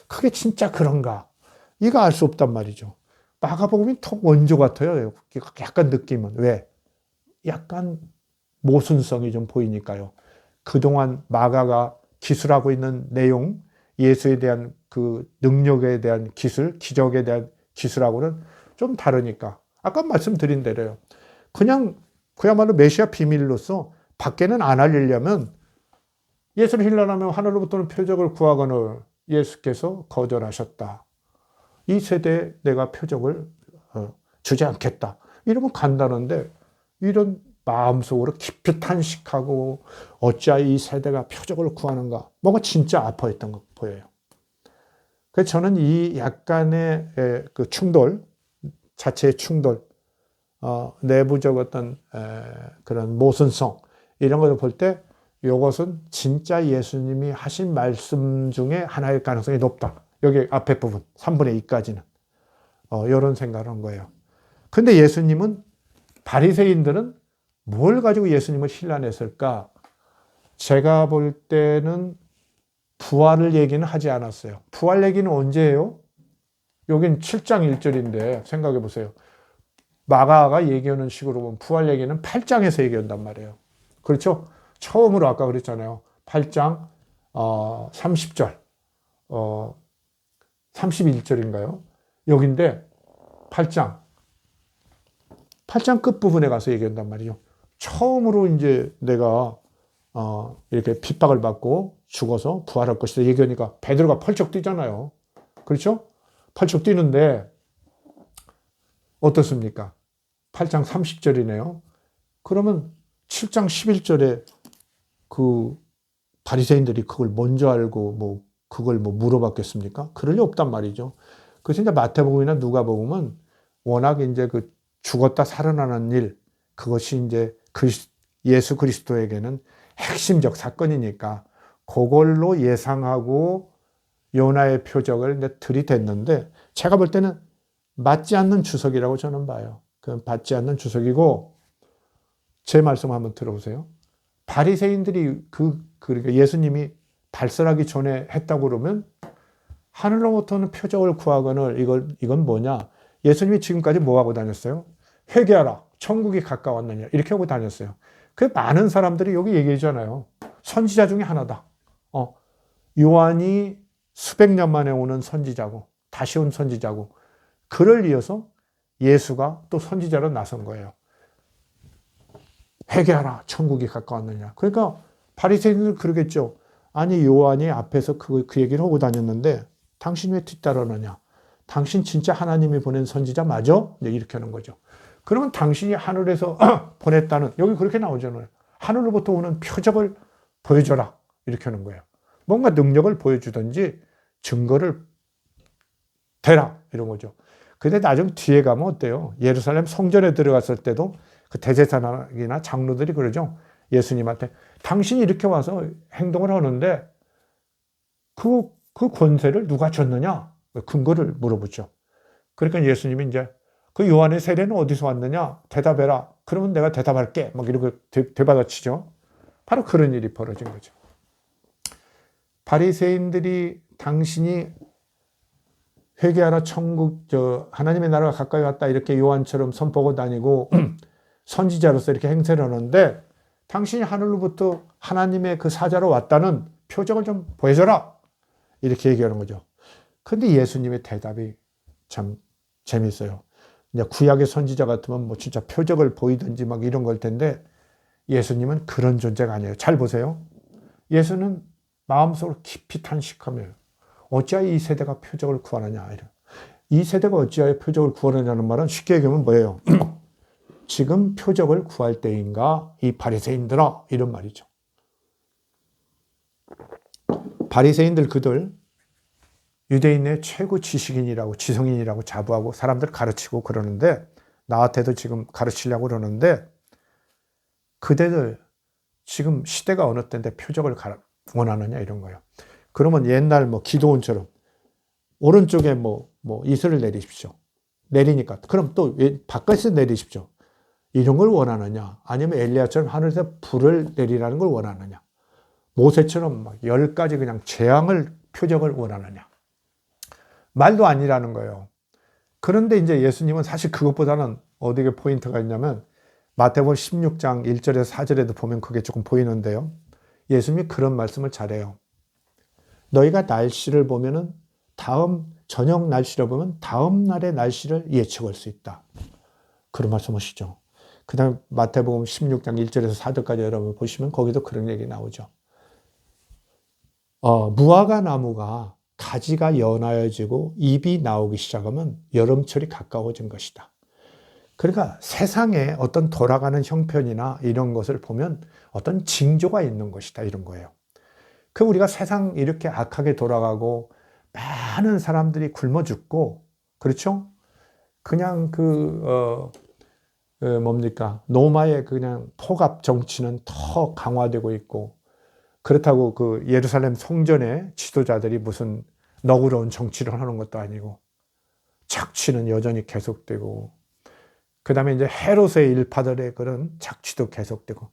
그게 진짜 그런가? 이거 알 수 없단 말이죠. 마가복음이 더 원조 같아요. 약간 느낌은. 왜? 약간 모순성이 좀 보이니까요. 그동안 마가가 기술하고 있는 내용, 예수에 대한 그 능력에 대한 기술, 기적에 대한 기술하고는 좀 다르니까. 아까 말씀드린 대로요. 그냥 그야말로 메시아 비밀로서 밖에는 안 알리려면, 예수를 힐난하면 하늘로부터는 표적을 구하거늘 예수께서 거절하셨다. 이 세대에 내가 표적을 주지 않겠다. 이러면 간단한데, 이런 마음속으로 깊이 탄식하고 어찌하여 이 세대가 표적을 구하는가. 뭔가 진짜 아파했던 거 보여요. 그래서 저는 이 약간의 그 충돌, 자체의 충돌, 내부적 어떤 그런 모순성, 이런 것을 볼 때 이것은 진짜 예수님이 하신 말씀 중에 하나일 가능성이 높다. 여기 앞에 부분 3분의 2까지는 이런 생각을 한 거예요. 근데 예수님은, 바리새인들은 뭘 가지고 예수님을 힐난했을까? 제가 볼 때는 부활을 얘기는 하지 않았어요. 부활 얘기는 언제 해요? 여긴 7장 1절인데 생각해 보세요. 마가가 얘기하는 식으로 보면 부활 얘기는 8장에서 얘기한단 말이에요. 그렇죠? 처음으로 아까 그랬잖아요. 8장 30절, 31절인가요? 여긴데 8장 끝부분에 가서 얘기한단 말이죠. 처음으로 이제 내가 이렇게 핍박을 받고 죽어서 부활할 것이다 얘기하니까 베드로가 펄쩍 뛰잖아요. 그렇죠? 펄쩍 뛰는데 어떻습니까? 8장 30절이네요. 그러면 7장 11절에 그 바리새인들이 그걸 먼저 알고 그걸 물어봤겠습니까? 그럴 리 없단 말이죠. 그래서 이제 마태복음이나 누가복음은 워낙 이제 그 죽었다 살아나는 일, 그것이 이제 예수 그리스도에게는 핵심적 사건이니까 그걸로 예상하고 요나의 표적을 이제 들이댔는데, 제가 볼 때는 맞지 않는 주석이라고 저는 봐요. 그건 맞지 않는 주석이고, 제 말씀 한번 들어보세요. 바리새인들이 그러니까 예수님이 발설하기 전에 했다고 그러면 하늘로부터는 표적을 구하거늘 이건 뭐냐? 예수님이 지금까지 뭐 하고 다녔어요? 회개하라, 천국이 가까웠느냐, 이렇게 하고 다녔어요. 그 많은 사람들이 여기 얘기하잖아요. 선지자 중에 하나다. 요한이 수백 년 만에 오는 선지자고, 다시 온 선지자고, 그를 이어서 예수가 또 선지자로 나선 거예요. 회개하라, 천국이 가까웠느냐. 그러니까 바리새인들은 그러겠죠. 아니, 요한이 앞에서 그 얘기를 하고 다녔는데 당신 왜 뒤따르느냐? 당신 진짜 하나님이 보낸 선지자 맞아? 이렇게 하는 거죠. 그러면 당신이 하늘에서 보냈다는, 여기 그렇게 나오잖아요. 하늘로부터 오는 표적을 보여줘라, 이렇게 하는 거예요. 뭔가 능력을 보여주든지 증거를 대라, 이런 거죠. 근데 나중 뒤에 가면 어때요? 예루살렘 성전에 들어갔을 때도 그 대제사장이나 장로들이 그러죠. 예수님한테 당신이 이렇게 와서 행동을 하는데 그 권세를 누가 줬느냐? 근거를 물어보죠. 그러니까 예수님이 이제 그 요한의 세례는 어디서 왔느냐? 대답해라. 그러면 내가 대답할게. 막 이렇게 되받아치죠. 바로 그런 일이 벌어진 거죠. 바리새인들이 당신이 회개하라 천국 하나님의 나라가 가까이 왔다 이렇게 요한처럼 선포하고 다니고 선지자로서 이렇게 행세를 하는데 당신이 하늘로부터 하나님의 그 사자로 왔다는 표적을 좀 보여줘라 이렇게 얘기하는 거죠. 근데 예수님의 대답이 참 재밌어요. 이제 구약의 선지자 같으면 뭐 진짜 표적을 보이든지 막 이런 걸 텐데 예수님은 그런 존재가 아니에요. 잘 보세요. 예수는 마음속으로 깊이 탄식하며 어찌하여 이 세대가 표적을 구하느냐. 이 세대가 어찌하여 표적을 구하느냐는 말은 쉽게 얘기하면 뭐예요? 지금 표적을 구할 때인가 이 바리새인들아 이런 말이죠. 바리새인들 그들 유대인의 최고 지식인이라고 지성인이라고 자부하고 사람들 가르치고 그러는데 나한테도 지금 가르치려고 그러는데 그대들 지금 시대가 어느 때인데 표적을 원하느냐 이런 거예요. 그러면 옛날 뭐 기도원처럼 오른쪽에 뭐 이슬을 내리십시오. 내리니까 그럼 또 바깥에서 내리십시오. 이런 걸 원하느냐 아니면 엘리야처럼 하늘에서 불을 내리라는 걸 원하느냐 모세처럼 막 10가지 그냥 재앙을 표적을 원하느냐 말도 아니라는 거예요. 그런데 이제 예수님은 사실 그것보다는 어디에 포인트가 있냐면 마태복음 16장 1절에서 4절에도 보면 그게 조금 보이는데요. 예수님이 그런 말씀을 잘해요. 너희가 날씨를 보면은 저녁 날씨를 보면 다음 날의 날씨를 예측할 수 있다. 그런 말씀 하시죠. 그 다음 마태복음 16장 1절에서 4절까지 여러분 보시면 거기도 그런 얘기 나오죠. 무화과 나무가 가지가 연하여지고 잎이 나오기 시작하면 여름철이 가까워진 것이다. 그러니까 세상에 어떤 돌아가는 형편이나 이런 것을 보면 어떤 징조가 있는 것이다 이런 거예요. 그 우리가 세상 이렇게 악하게 돌아가고 많은 사람들이 굶어 죽고 그렇죠? 그냥 뭡니까? 로마의 그냥 폭압 정치는 더 강화되고 있고 그렇다고 그 예루살렘 성전의 지도자들이 무슨 너그러운 정치를 하는 것도 아니고 착취는 여전히 계속되고 그 다음에 이제 헤롯의 일파들의 그런 착취도 계속되고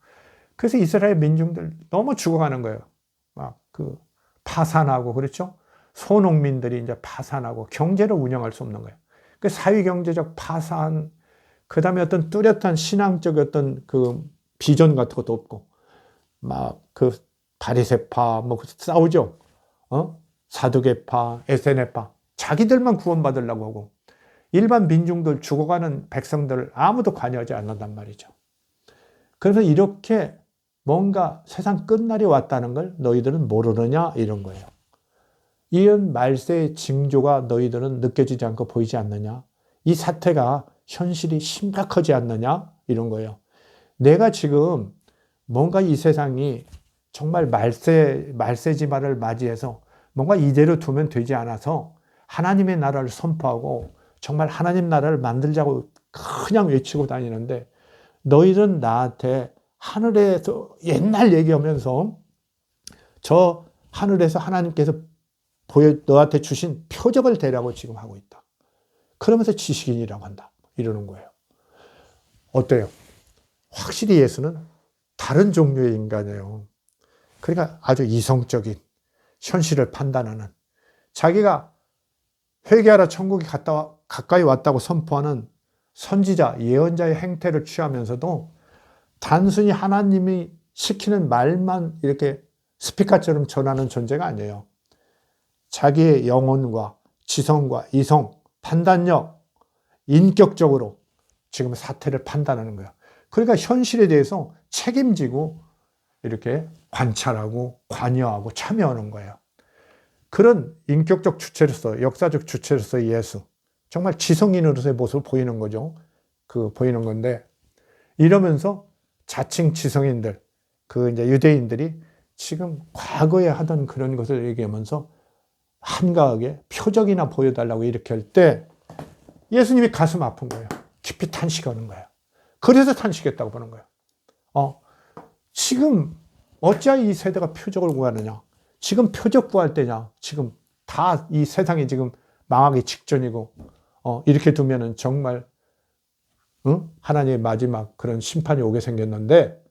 그래서 이스라엘 민중들 너무 죽어가는 거예요. 막 파산하고 그렇죠? 소농민들이 이제 파산하고 경제를 운영할 수 없는 거예요. 그 사회 경제적 파산 그 다음에 어떤 뚜렷한 신앙적 어떤 그 비전 같은 것도 없고 막 바리새파 뭐 싸우죠. 사두개파, 에세네파 자기들만 구원받으려고 하고 일반 민중들 죽어가는 백성들 아무도 관여하지 않는단 말이죠. 그래서 이렇게 뭔가 세상 끝날이 왔다는 걸 너희들은 모르느냐 이런 거예요. 이런 말세의 징조가 너희들은 느껴지지 않고 보이지 않느냐. 이 사태가 현실이 심각하지 않느냐 이런 거예요. 내가 지금 뭔가 이 세상이 정말 말세지말을 맞이해서 뭔가 이대로 두면 되지 않아서 하나님의 나라를 선포하고 정말 하나님 나라를 만들자고 그냥 외치고 다니는데 너희들은 나한테 하늘에서 옛날 얘기하면서 저 하늘에서 하나님께서 너한테 주신 표적을 대라고 지금 하고 있다. 그러면서 지식인이라고 한다. 이러는 거예요. 어때요? 확실히 예수는 다른 종류의 인간이에요. 그러니까 아주 이성적인 현실을 판단하는 자기가 회개하라 천국이 가까이 왔다고 선포하는 선지자, 예언자의 행태를 취하면서도 단순히 하나님이 시키는 말만 이렇게 스피커처럼 전하는 존재가 아니에요. 자기의 영혼과 지성과 이성, 판단력, 인격적으로 지금 사태를 판단하는 거예요. 그러니까 현실에 대해서 책임지고 이렇게 관찰하고 관여하고 참여하는 거예요. 그런 인격적 주체로서 역사적 주체로서의 예수 정말 지성인으로서의 모습을 보이는 거죠. 보이는 건데 이러면서 자칭 지성인들 이제 유대인들이 지금 과거에 하던 그런 것을 얘기하면서 한가하게 표적이나 보여달라고 이렇게 할 때 예수님이 가슴 아픈 거예요. 깊이 탄식하는 거예요. 그래서 탄식했다고 보는 거예요. 지금 어찌하여 이 세대가 표적을 구하느냐? 지금 표적 구할 때냐? 지금 다 이 세상이 지금 망하기 직전이고 이렇게 두면은 정말 하나님의 마지막 그런 심판이 오게 생겼는데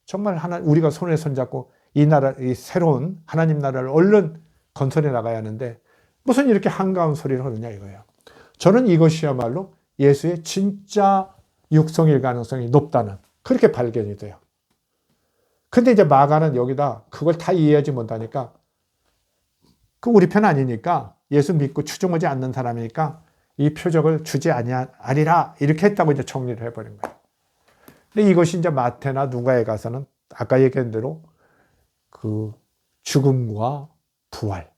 정말 우리가 손에 손잡고 이 나라, 이 새로운 하나님 나라를 얼른 건설해 나가야 하는데 무슨 이렇게 한가운 소리를 하느냐 이거예요. 저는 이것이야말로 예수의 진짜 육성일 가능성이 높다는 그렇게 발견이 돼요. 근데 이제 마가는 여기다 그걸 다 이해하지 못하니까 그 우리 편 아니니까 예수 믿고 추종하지 않는 사람이니까 이 표적을 주지 아니라 이렇게 했다고 이제 정리를 해버린 거예요. 근데 이것이 이제 마태나 누가에 가서는 아까 얘기한 대로 그 죽음과 부활,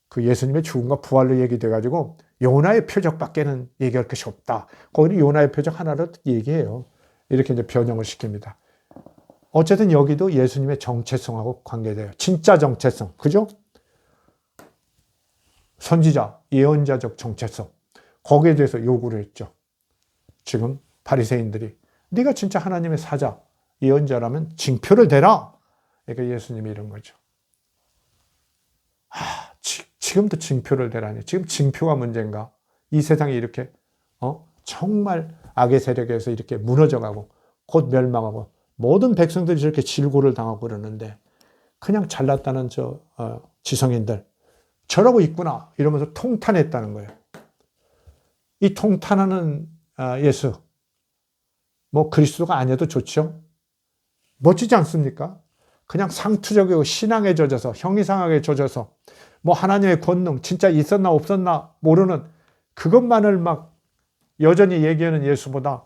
그 예수님의 죽음과 부활로 얘기돼가지고 요나의 표적밖에는 얘기할 것이 없다. 거기는 요나의 표적 하나로 얘기해요. 이렇게 이제 변형을 시킵니다. 어쨌든 여기도 예수님의 정체성하고 관계돼요. 진짜 정체성, 그죠? 선지자, 예언자적 정체성. 거기에 대해서 요구를 했죠. 지금 바리새인들이 네가 진짜 하나님의 사자, 예언자라면 징표를 대라. 그러니까 예수님이 이런 거죠. 지금도 징표를 대라니. 지금 징표가 문제인가? 이 세상이 이렇게 정말 악의 세력에서 이렇게 무너져가고 곧 멸망하고 모든 백성들이 저렇게 질고를 당하고 그러는데 그냥 잘났다는 지성인들 저러고 있구나 이러면서 통탄했다는 거예요. 이 통탄하는 예수 뭐 그리스도가 아니어도 좋죠. 멋지지 않습니까? 그냥 상투적이고 신앙에 젖어서 형이상하게 젖어서 뭐 하나님의 권능 진짜 있었나 없었나 모르는 그것만을 막 여전히 얘기하는 예수보다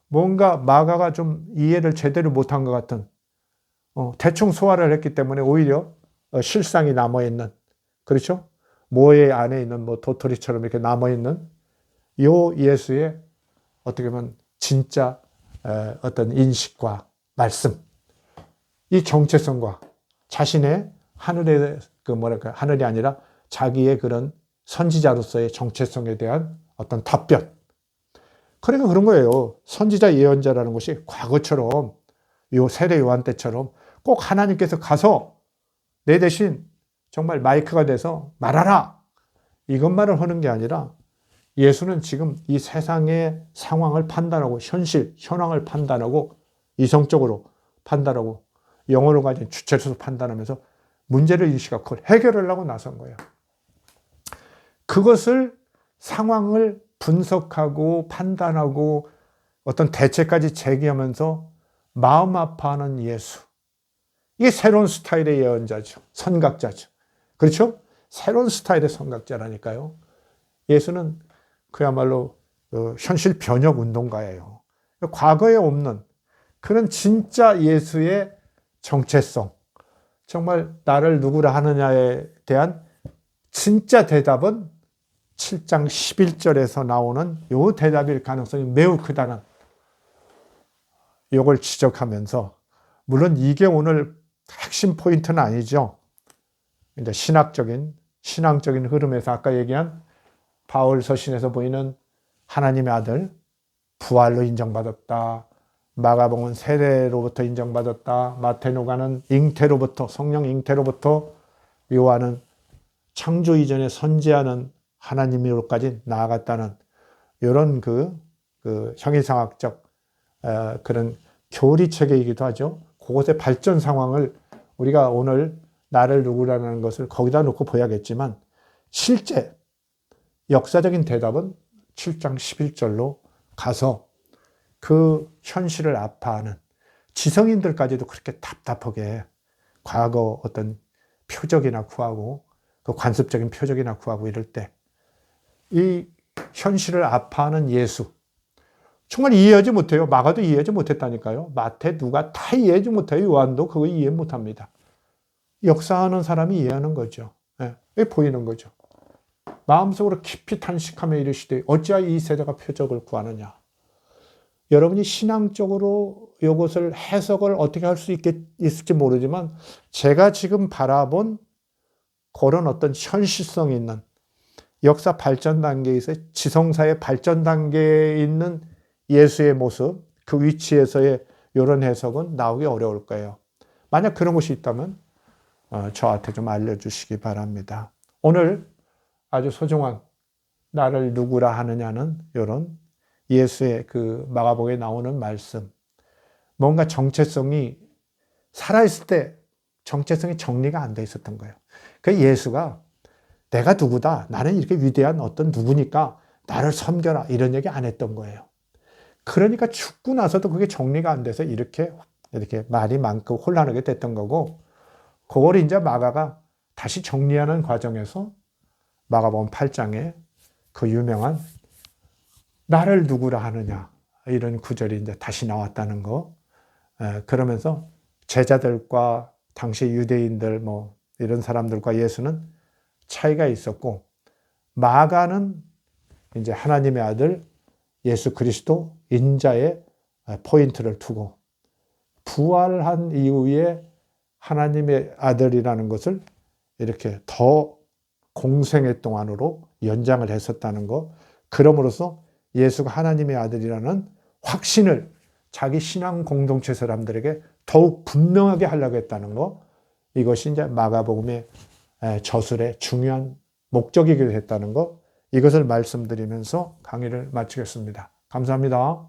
뭔가 마가가 좀 이해를 제대로 못한 것 같은 대충 소화를 했기 때문에 오히려 실상이 남아있는 그렇죠? 모의 안에 있는 뭐 도토리처럼 이렇게 남아있는 요 예수의 어떻게 보면 진짜 어떤 인식과 말씀 이 정체성과 자신의 하늘의 하늘이 아니라 자기의 그런 선지자로서의 정체성에 대한 어떤 답변. 그러니까 그런 거예요. 선지자 예언자라는 것이 과거처럼 요 세례 요한 때처럼 꼭 하나님께서 가서 내 대신 정말 마이크가 돼서 말하라. 이것만을 하는 게 아니라 예수는 지금 이 세상의 상황을 판단하고 현황을 판단하고 이성적으로 판단하고 영혼을 가진 주체로서 판단하면서 문제를 인식하고 그걸 해결하려고 나선 거예요. 그것을 상황을 분석하고 판단하고 어떤 대책까지 제기하면서 마음 아파하는 예수. 이게 새로운 스타일의 예언자죠. 선각자죠. 그렇죠? 새로운 스타일의 선각자라니까요. 예수는 그야말로 현실 변혁 운동가예요. 과거에 없는 그런 진짜 예수의 정체성. 정말 나를 누구라 하느냐에 대한 진짜 대답은 7장 11절에서 나오는 요 대답일 가능성이 매우 크다는 요걸 지적하면서 물론 이게 오늘 핵심 포인트는 아니죠. 이제 신앙적인 흐름에서 아까 얘기한 바울 서신에서 보이는 하나님의 아들 부활로 인정받았다. 마가복음은 세례로부터 인정받았다. 마태누가는 잉태로부터 성령 잉태로부터 요한은 창조 이전에 선지하는 하나님으로까지 나아갔다는 이런 그 형이상학적 그런 교리체계이기도 하죠. 그것의 발전 상황을 우리가 오늘 나를 누구라는 것을 거기다 놓고 보야겠지만 실제 역사적인 대답은 7장 11절로 가서 그 현실을 아파하는 지성인들까지도 그렇게 답답하게 과거 어떤 표적이나 구하고 그 관습적인 표적이나 구하고 이럴 때 이 현실을 아파하는 예수 정말 이해하지 못해요. 마가도 이해하지 못했다니까요. 마태 누가 다 이해하지 못해요. 요한도 그거 이해 못합니다. 역사하는 사람이 이해하는 거죠. 예, 보이는 거죠. 마음속으로 깊이 탄식하며 이르시되 어찌하여 이 세대가 표적을 구하느냐. 여러분이 신앙적으로 이것을 해석을 어떻게 할 수 있을지 모르지만 제가 지금 바라본 그런 어떤 현실성 있는 역사 발전 단계에서 지성사의 발전 단계에 있는 예수의 모습, 그 위치에서의 이런 해석은 나오기 어려울 거예요. 만약 그런 것이 있다면 저한테 좀 알려주시기 바랍니다. 오늘 아주 소중한 나를 누구라 하느냐는 이런 예수의 그 마가복음에 나오는 말씀, 뭔가 정체성이 살아있을 때 정체성이 정리가 안 돼 있었던 거예요. 그 예수가 내가 누구다, 나는 이렇게 위대한 어떤 누구니까 나를 섬겨라, 이런 얘기 안 했던 거예요. 그러니까 죽고 나서도 그게 정리가 안 돼서 이렇게 말이 많고 혼란하게 됐던 거고, 그걸 이제 마가가 다시 정리하는 과정에서 마가복음 8장에 그 유명한 나를 누구라 하느냐, 이런 구절이 이제 다시 나왔다는 거. 그러면서 제자들과 당시 유대인들 뭐 이런 사람들과 예수는 차이가 있었고, 마가는 이제 하나님의 아들 예수 그리스도 인자에 포인트를 두고 부활한 이후에 하나님의 아들이라는 것을 이렇게 더 공생애 동안으로 연장을 했었다는 거. 그럼으로써 예수가 하나님의 아들이라는 확신을 자기 신앙 공동체 사람들에게 더욱 분명하게 하려고 했다는 거. 이것이 이제 마가복음의 저술의 중요한 목적이기도 했다는 거. 이것을 말씀드리면서 강의를 마치겠습니다. 감사합니다.